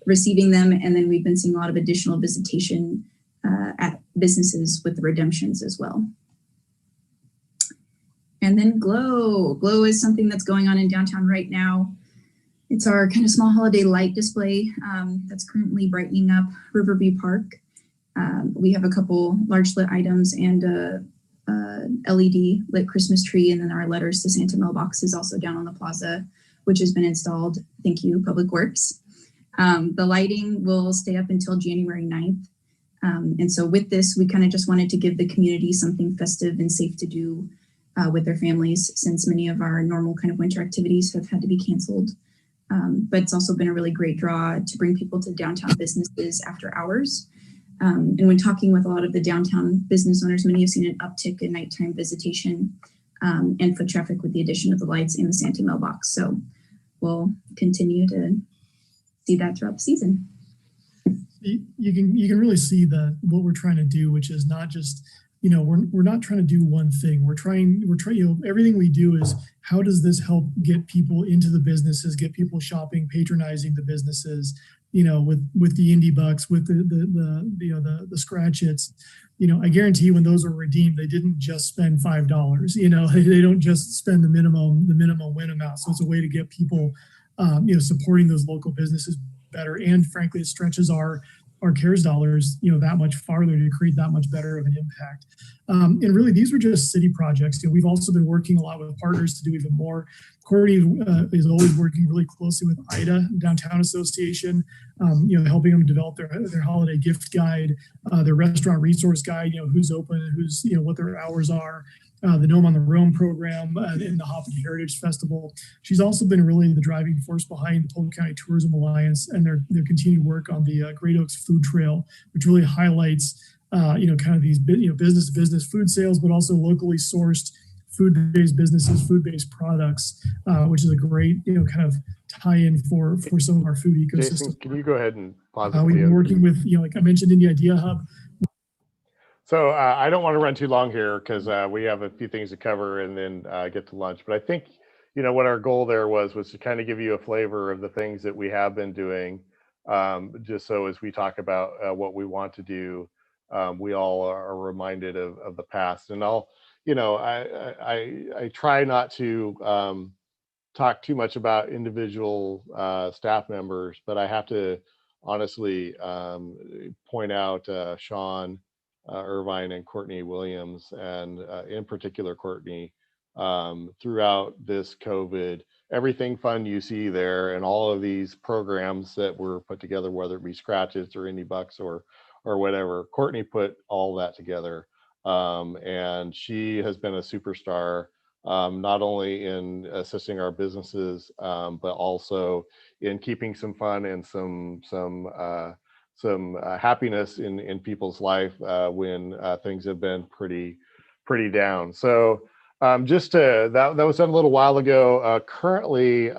receiving them. And then we've been seeing a lot of additional visitation at businesses with the redemptions as well. And then Glow. Glow is something that's going on in downtown right now. It's our kind of small holiday light display that's currently brightening up Riverview Park. We have a couple large lit items and a LED lit Christmas tree, and then our letters to Santa mailbox is also down on the plaza, which has been installed. Thank you, Public Works. The lighting will stay up until January 9th. And so with this, we kind of just wanted to give the community something festive and safe to do with their families, since many of our normal kind of winter activities have had to be canceled. But it's also been a really great draw to bring people to downtown businesses after hours. And when talking with a lot of the downtown business owners, many have seen an uptick in nighttime visitation and foot traffic with the addition of the lights and the Santa mailbox. So we'll continue to see that throughout the season. You can really see what we're trying to do, which is not just, we're not trying to do one thing. We're trying, everything we do is how does this help get people into the businesses, get people shopping, patronizing the businesses, with the indie bucks, with the scratchets. I guarantee when those are redeemed, they didn't just spend $5. They don't just spend the minimum win amount. So it's a way to get people, supporting those local businesses better. And frankly, it stretches our CARES dollars, that much farther to create that much better of an impact. And really, these were just city projects. We've also been working a lot with partners to do even more. Courtney is always working really closely with IDA, Downtown Association, helping them develop their holiday gift guide, their restaurant resource guide, who's open, who's, what their hours are. The Gnome on the Roam program in the Hopkins Heritage Festival. She's also been really the driving force behind the Polk County Tourism Alliance and their continued work on the Great Oaks Food Trail, which really highlights, kind of these business food sales, but also locally sourced food-based businesses, food-based products, which is a great, kind of tie-in for some of our food ecosystem. Jason, can you go ahead and pause? We've been working with, like I mentioned, in the Idea Hub. So I don't want to run too long here because we have a few things to cover and then get to lunch. But I think, what our goal there was to kind of give you a flavor of the things that we have been doing, just so as we talk about what we want to do, we all are reminded of the past. And I try not to talk too much about individual staff members, but I have to honestly point out Sean Irvine and Courtney Williams, and in particular Courtney, throughout this COVID, everything fun you see there and all of these programs that were put together, whether it be scratches or indie bucks or whatever, Courtney put all that together. And she has been a superstar, not only in assisting our businesses, but also in keeping some fun and some happiness in people's life when things have been pretty down. So that was done a little while ago. Currently,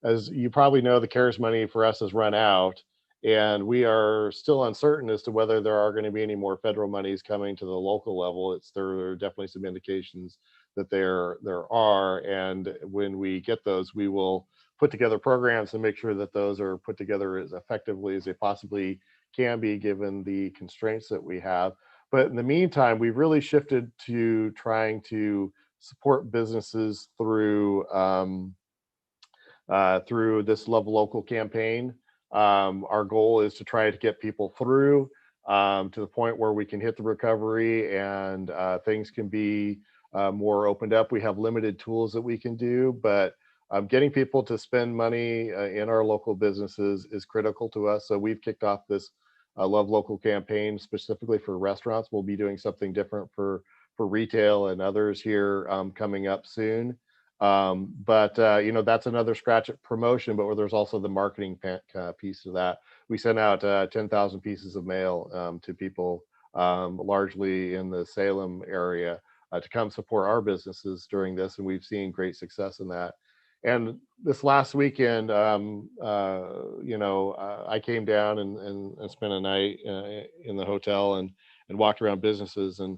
as you probably know, the CARES money for us has run out, and we are still uncertain as to whether there are going to be any more federal monies coming to the local level. There are definitely some indications that there are, and when we get those, we will put together programs and make sure that those are put together as effectively as they possibly can be, given the constraints that we have. But in the meantime, we've really shifted to trying to support businesses through this Love Local campaign. Our goal is to try to get people through to the point where we can hit the recovery and things can be more opened up. We have limited tools that we can do, but getting people to spend money in our local businesses is critical to us. So we've kicked off this Love Local campaign specifically for restaurants. We'll be doing something different for retail and others here coming up soon. But that's another scratch at promotion, but where there's also the marketing piece of that. We sent out 10,000 pieces of mail to people largely in the Salem area to come support our businesses during this, and we've seen great success in that. And this last weekend, I came down and spent a night in the hotel and walked around businesses. And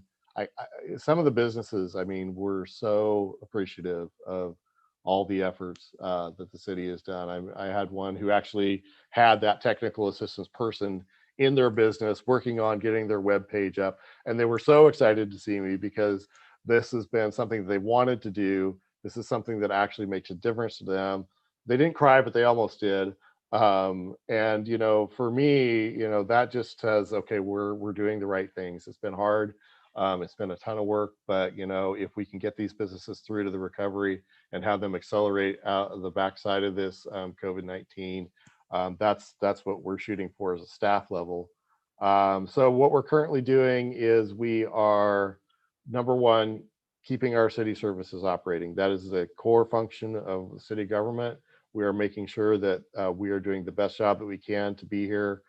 some of the businesses, I mean, were so appreciative of all the efforts that the city has done. I had one who actually had that technical assistance person in their business working on getting their web page up. And they were so excited to see me because this has been something that they wanted to do. This is something that actually makes a difference to them. They didn't cry, but they almost did. And, for me, that just says, okay, we're doing the right things. It's been hard. It's been a ton of work, but if we can get these businesses through to the recovery and have them accelerate out of the backside of this COVID-19, that's what we're shooting for as a staff level. So what we're currently doing is we are, number one, keeping our city services operating. That is the core function of the city government. We are making sure that we are doing the best job that we can to be here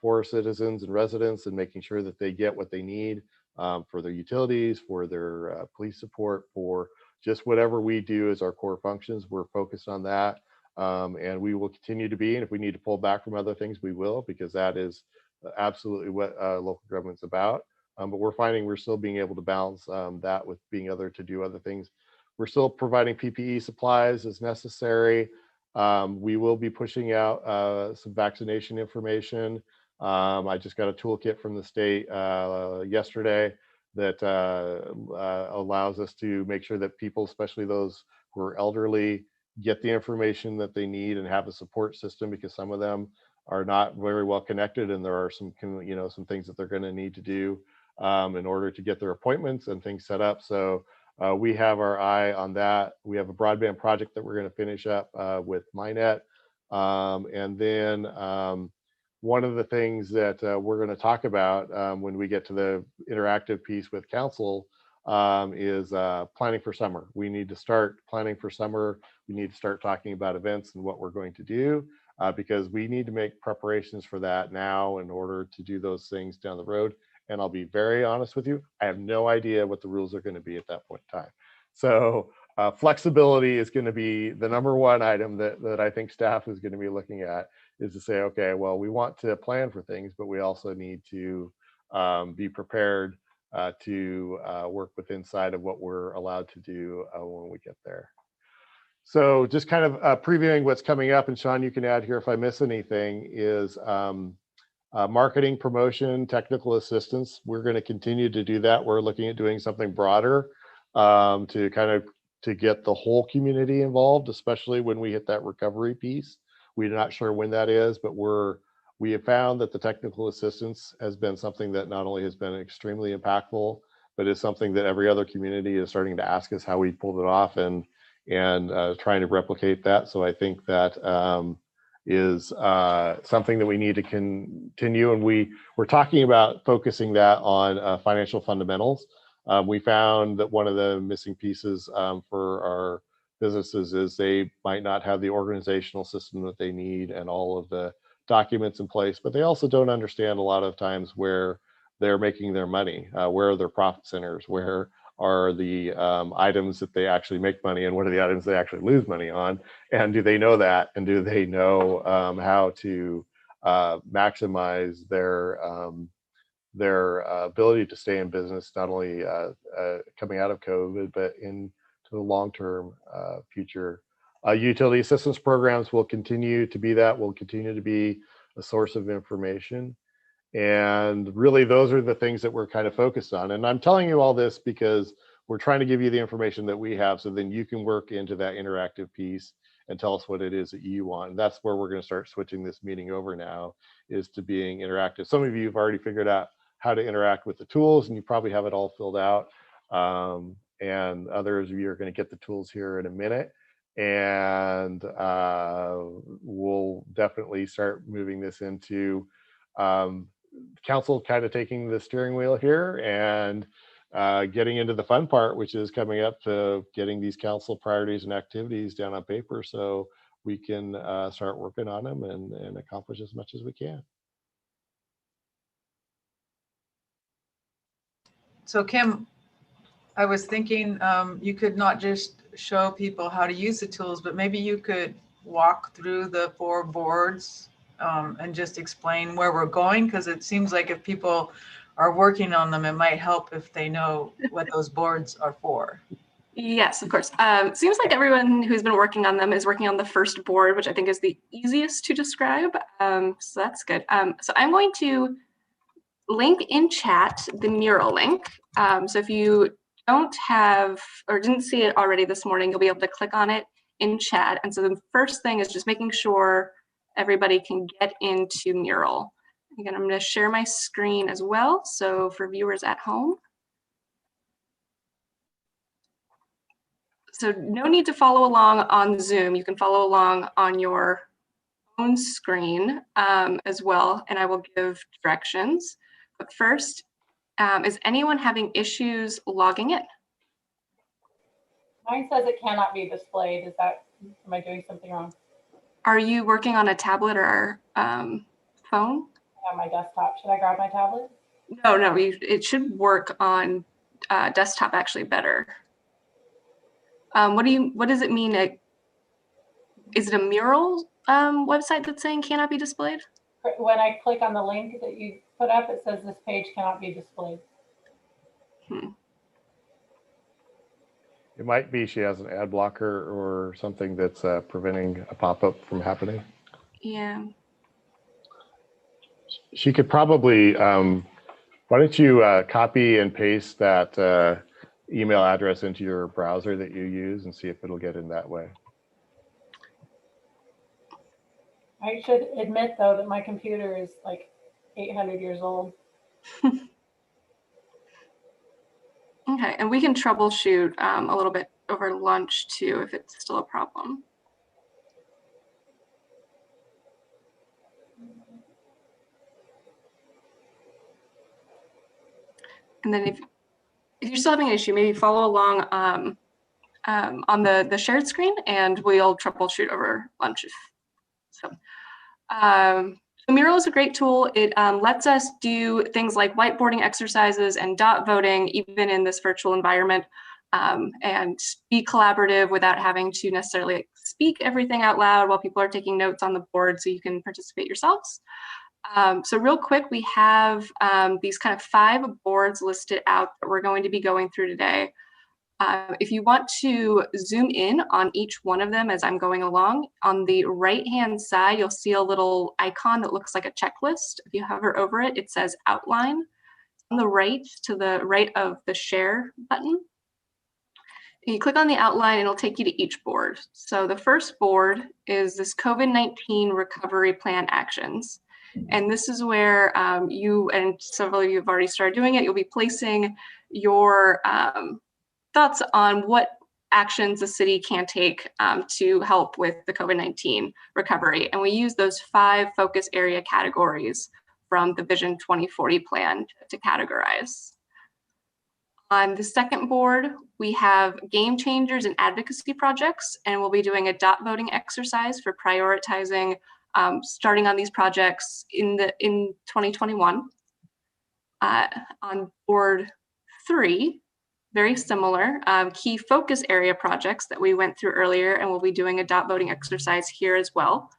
for our citizens and residents, and making sure that they get what they need for their utilities, for their police support, for just whatever we do as our core functions. We're focused on that, and we will continue to be. And if we need to pull back from other things, we will, because that is absolutely what local government's about. But we're finding we're still being able to balance that with being able to do other things. We're still providing PPE supplies as necessary. We will be pushing out some vaccination information. I just got a toolkit from the state yesterday that allows us to make sure that people, especially those who are elderly, get the information that they need and have a support system, because some of them are not very well connected, and there are some things that they're going to need to do in order to get their appointments and things set up. So we have our eye on that. We have a broadband project that we're going to finish up with MyNet. And then one of the things that we're going to talk about when we get to the interactive piece with council is planning for summer. We need to start planning for summer. We need to start talking about events and what we're going to do, because we need to make preparations for that now in order to do those things down the road. And I'll be very honest with you, I have no idea what the rules are going to be at that point in time. So flexibility is going to be the number one item that I think staff is going to be looking at, is to say, okay, well, we want to plan for things, but we also need to be prepared to work with inside of what we're allowed to do when we get there. So just kind of previewing what's coming up, and Sean, you can add here if I miss anything, is marketing, promotion, technical assistance. We're going to continue to do that. We're looking at doing something broader to get the whole community involved, especially when we hit that recovery piece. We're not sure when that is, but we have found that the technical assistance has been something that not only has been extremely impactful, but is something that every other community is starting to ask us how we pulled it off and trying to replicate that. So I think that is something that we need to continue. And we're talking about focusing that on financial fundamentals. We found that one of the missing pieces for our businesses is they might not have the organizational system that they need and all of the documents in place, but they also don't understand a lot of times where they're making their money, where are their profit centers, where are the items that they actually make money, and what are the items they actually lose money on, and do they know that, and do they know how to maximize their ability to stay in business, not only coming out of COVID, but into the long-term future. Utility assistance programs will continue to be that, will continue to be a source of information. And really, those are the things that we're kind of focused on. And I'm telling you all this because we're trying to give you the information that we have, so then you can work into that interactive piece and tell us what it is that you want. And that's where we're going to start switching this meeting over now, is to being interactive. Some of you have already figured out how to interact with the tools, and you probably have it all filled out. And others of you are going to get the tools here in a minute. And we'll definitely start moving this into council kind of taking the steering wheel here and getting into the fun part, which is coming up to getting these council priorities and activities down on paper so we can start working on them and accomplish as much as we can. So Kim, I was thinking you could not just show people how to use the tools, but maybe you could walk through the 4 boards and just explain where we're going, because it seems like if people are working on them, it might help if they know what those boards are for. Yes, of course. It seems like everyone who's been working on them is working on the first board, which I think is the easiest to describe. So that's good. So I'm going to link in chat the mural link. So if you don't have or didn't see it already this morning, you'll be able to click on it in chat. And so the first thing is just making sure everybody can get into Mural. Again, I'm going to share my screen as well. So for viewers at home. So no need to follow along on Zoom. You can follow along on your own screen as well, and I will give directions. But first, is anyone having issues logging in? Mine says it cannot be displayed. Is that, am I doing something wrong? Are you working on a tablet or phone? On my desktop. Should I grab my tablet? No, it should work on desktop actually better. What does it mean? Is it a Mural website that's saying cannot be displayed? When I click on the link that you put up, it says this page cannot be displayed. It might be she has an ad blocker or something that's preventing a pop-up from happening. Yeah. She could probably, why don't you copy and paste that email address into your browser that you use and see if it'll get in that way. I should admit, though, that my computer is like 800 years old. Okay, and we can troubleshoot a little bit over lunch too if it's still a problem. And then if you're still having an issue, maybe follow along on the shared screen, and we'll troubleshoot over lunch. So Mural is a great tool. It lets us do things like whiteboarding exercises and dot voting, even in this virtual environment, and be collaborative without having to necessarily speak everything out loud while people are taking notes on the board, so you can participate yourselves. So real quick, we have these kind of 5 boards listed out that we're going to be going through today. If you want to zoom in on each one of them as I'm going along, on the right-hand side, you'll see a little icon that looks like a checklist. If you hover over it, it says Outline. On the right, to the right of the Share button, and you click on the outline, and it'll take you to each board. So the first board is this COVID-19 Recovery Plan Actions. And this is where you and several of you have already started doing it. You'll be placing your thoughts on what actions the city can take to help with the COVID-19 recovery. And we use those 5 focus area categories from the Vision 2040 plan to categorize. On the second board, we have game changers and advocacy projects, and we'll be doing a dot voting exercise for prioritizing starting on these projects in 2021. On board 3, very similar, key focus area projects that we went through earlier, and we'll be doing a dot voting exercise here as well.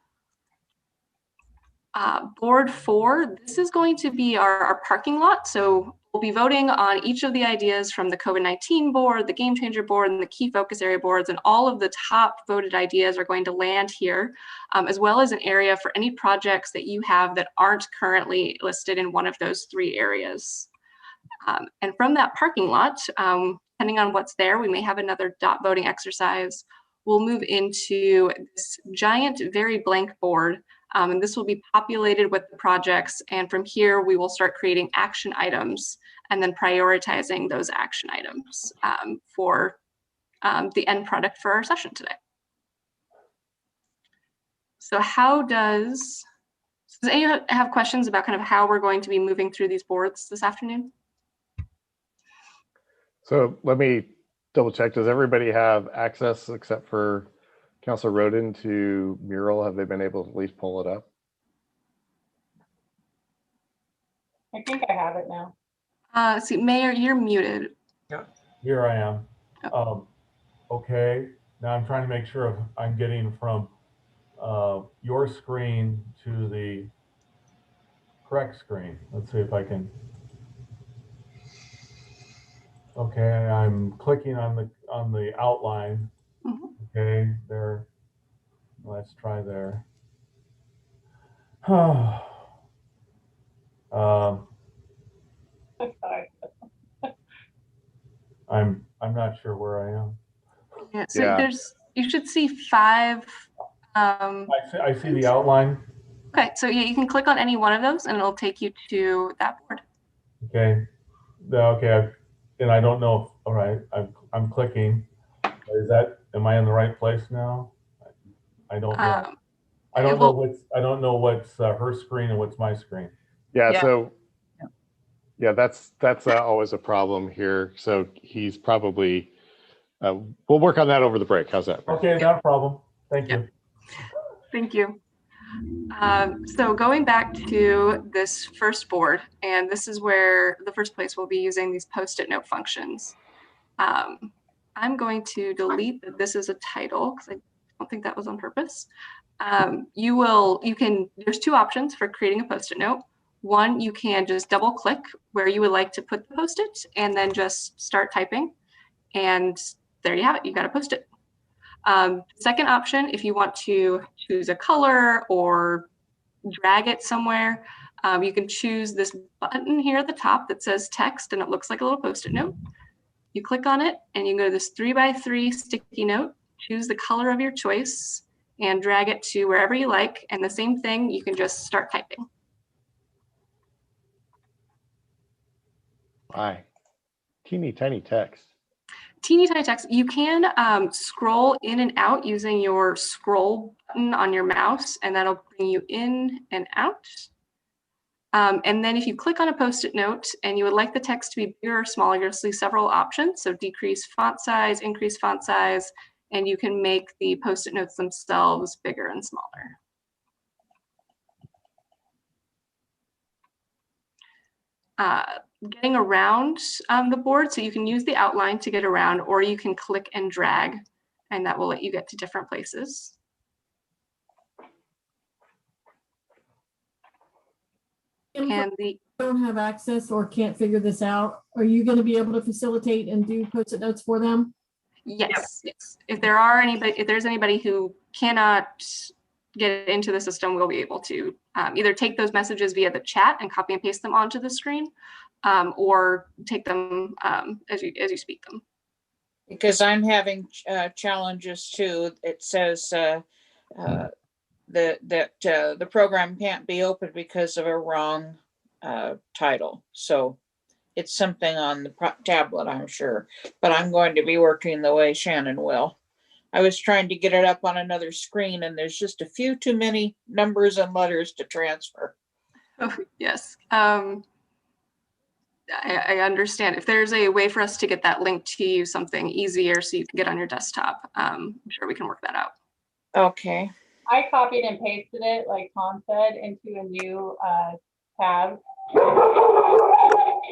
Board 4, this is going to be our parking lot. So we'll be voting on each of the ideas from the COVID-19 board, the game changer board, and the key focus area boards, and all of the top voted ideas are going to land here, as well as an area for any projects that you have that aren't currently listed in one of those 3 areas. And from that parking lot, depending on what's there, we may have another dot voting exercise. We'll move into this giant, very blank board, and this will be populated with the projects. And from here, we will start creating action items and then prioritizing those action items for the end product for our session today. So does anyone have questions about kind of how we're going to be moving through these boards this afternoon? So let me double check. Does everybody have access except for Councilor Roden to Mural? Have they been able to at least pull it up? I think I have it now. See, Mayor, you're muted. Here I am. Okay, now I'm trying to make sure I'm getting from your screen to the correct screen. Let's see if I can. Okay, I'm clicking on the outline. Okay, there. Let's try there. I'm not sure where I am. Yeah, so you should see 5. I see the outline. Okay, so yeah, you can click on any one of those and it'll take you to that board. Okay. Okay. And I don't know. All right. I'm clicking. Am I in the right place now? I don't know. I don't know what's her screen and what's my screen. Yeah. So yeah, that's always a problem here. So he's probably, we'll work on that over the break. How's that? Okay, not a problem. Thank you. Thank you. So going back to this first board, and this is where the first place we'll be using these Post-it note functions. I'm going to delete that this is a title because I don't think that was on purpose. There's 2 options for creating a Post-it note. One, you can just double click where you would like to put the Post-it and then just start typing. And there you have it, you've got a Post-it. Second option, if you want to choose a color or drag it somewhere, you can choose this button here at the top that says text and it looks like a little Post-it note. You click on it and you can go to this 3x3 sticky note, choose the color of your choice and drag it to wherever you like. And the same thing, you can just start typing. Hi. Teeny tiny text. Teeny tiny text. You can scroll in and out using your scroll button on your mouse, and that'll bring you in and out. And then if you click on a Post-it note and you would like the text to be bigger or smaller, you'll see several options. So decrease font size, increase font size, and you can make the Post-it notes themselves bigger and smaller. Getting around the board, so you can use the outline to get around, or you can click and drag, and that will let you get to different places. And don't have access or can't figure this out, are you going to be able to facilitate and do Post-it notes for them? Yes, yes. If there's anybody who cannot get into the system, we'll be able to either take those messages via the chat and copy and paste them onto the screen, or take them as you speak them. Because I'm having challenges too. It says that the program can't be opened because of a wrong title. So it's something on the tablet, I'm sure, but I'm going to be working the way Shannon will. I was trying to get it up on another screen and there's just a few too many numbers and letters to transfer. Oh, yes. I understand. If there's a way for us to get that link to you something easier so you can get on your desktop, I'm sure we can work that out. Okay. I copied and pasted it, like Tom said, into a new tab.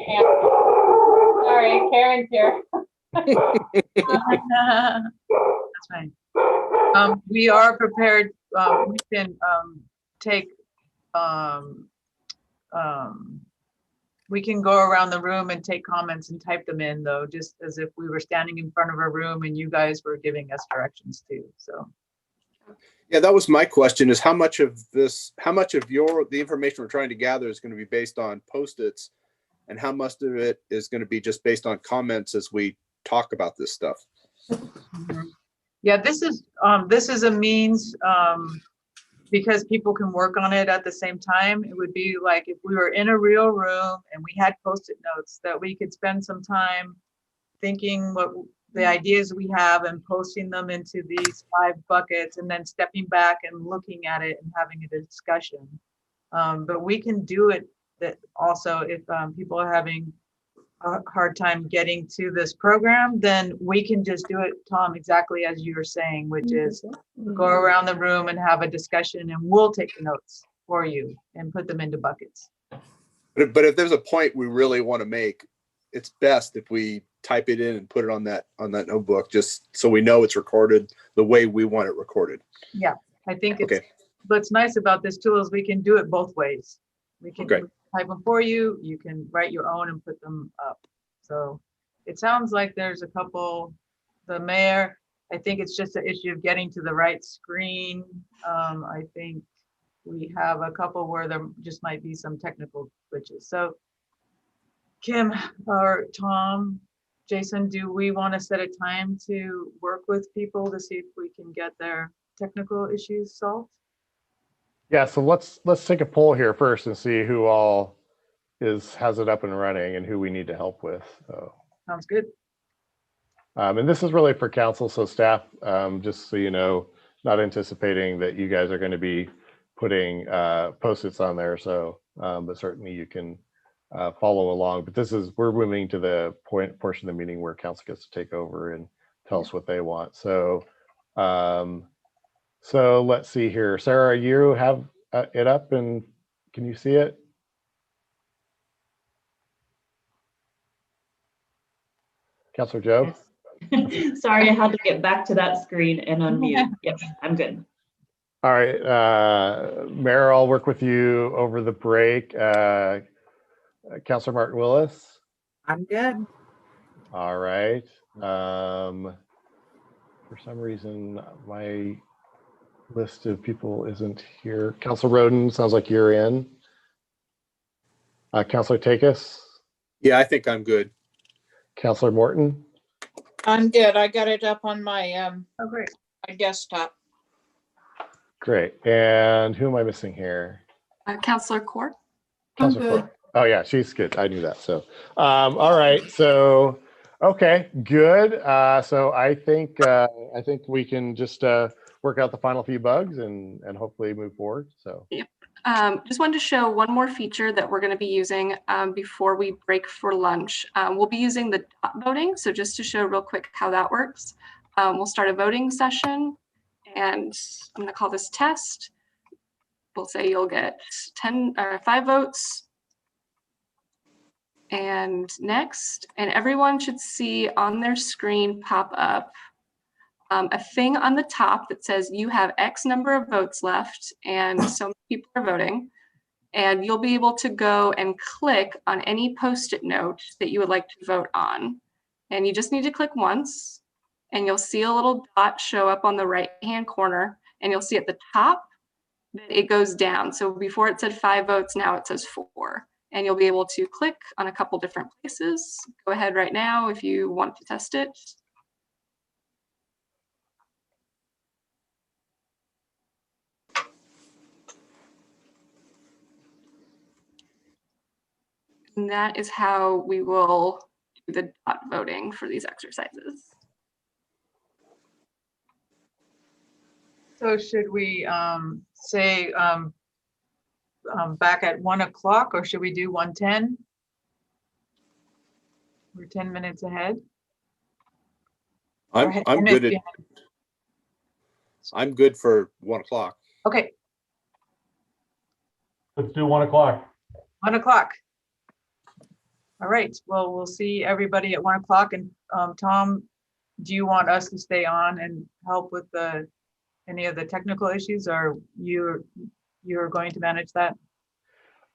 And, sorry, Karen's here. That's fine. We are prepared. We can take. We can go around the room and take comments and type them in, though, just as if we were standing in front of a room and you guys were giving us directions too. So. Yeah, that was my question, is how much of the information we're trying to gather is going to be based on Post-its, and how much of it is going to be just based on comments as we talk about this stuff? Yeah, this is a means, because people can work on it at the same time. It would be like if we were in a real room and we had Post-it notes that we could spend some time thinking what the ideas we have and posting them into these 5 buckets, and then stepping back and looking at it and having a discussion. But we can do it that also if people are having a hard time getting to this program, then we can just do it, Tom, exactly as you were saying, which is go around the room and have a discussion, and we'll take the notes for you and put them into buckets. But if there's a point we really want to make, it's best if we type it in and put it on that notebook, just so we know it's recorded the way we want it recorded. Yeah, I think it's okay. What's nice about this tool is we can do it both ways. We can okay. type them for you. You can write your own and put them up. So it sounds like there's a couple. The mayor, I think it's just an issue of getting to the right screen. I think we have a couple where there just might be some technical glitches. So Kim or Tom, Jason, do we want to set a time to work with people to see if we can get their technical issues solved? Yeah, so let's take a poll here first and see who all has it up and running and who we need to help with. So sounds good. And this is really for council, so staff, just so you know, not anticipating that you guys are going to be putting Post-its on there. So, but certainly you can follow along. But we're moving to the portion of the meeting where council gets to take over and tell us what they want. So, so let's see here. Sarah, you have it up and can you see it? Councilor Joe? Yes. Sorry, I had to get back to that screen and unmute. Yep, I'm good. All right, Mayor, I'll work with you over the break. Councilor Martin Willis? I'm good. All right. For some reason, my list of people isn't here. Councilor Roden, sounds like you're in. Councilor Takis? Yeah, I think I'm good. Councilor Morton? I'm good. I got it up on my oh, great. My desktop. Great. And who am I missing here? Councilor Court? Councilor Court. Oh yeah, she's good. I knew that. So, all right. So, okay, good. So I think we can just work out the final few bugs and hopefully move forward. So. Yep. Just wanted to show one more feature that we're going to be using before we break for lunch. We'll be using the dot voting. So just to show real quick how that works, we'll start a voting session and I'm going to call this test. We'll say you'll get 5 votes. And next, and everyone should see on their screen pop up a thing on the top that says you have X number of votes left and so many people are voting. And you'll be able to go and click on any Post-it note that you would like to vote on. And you just need to click once and you'll see a little dot show up on the right-hand corner and you'll see at the top that it goes down. So before it said 5 votes, now it says 4. And you'll be able to click on a couple different places. Go ahead right now if you want to test it. And that is how we will do the dot voting for these exercises. So should we say back at 1 o'clock, or should we do 1:10? We're 10 minutes ahead. Or I'm 10 good minutes at, behind. I'm good for 1 o'clock. Okay, Let's do 1 o'clock. 1 o'clock. All right, well, we'll see everybody at 1 o'clock. And Tom, do you want us to stay on and help with any of the technical issues, or you're going to manage that?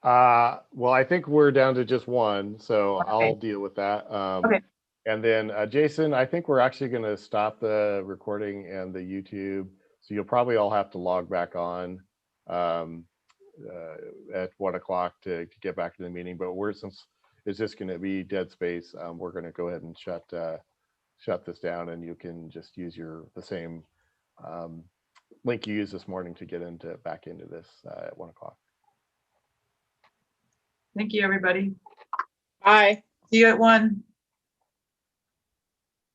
Well, I think we're down to just one, so Okay. I'll deal with that. Okay. And then Jason, I think we're actually going to stop the recording and the YouTube, so you'll probably all have to log back on at 1 o'clock to get back to the meeting. But since it's just going to be dead space, we're going to go ahead and shut this down, and you can just use the same link you used this morning to get back into this at 1 o'clock. Thank you, everybody. Bye. See you at 1.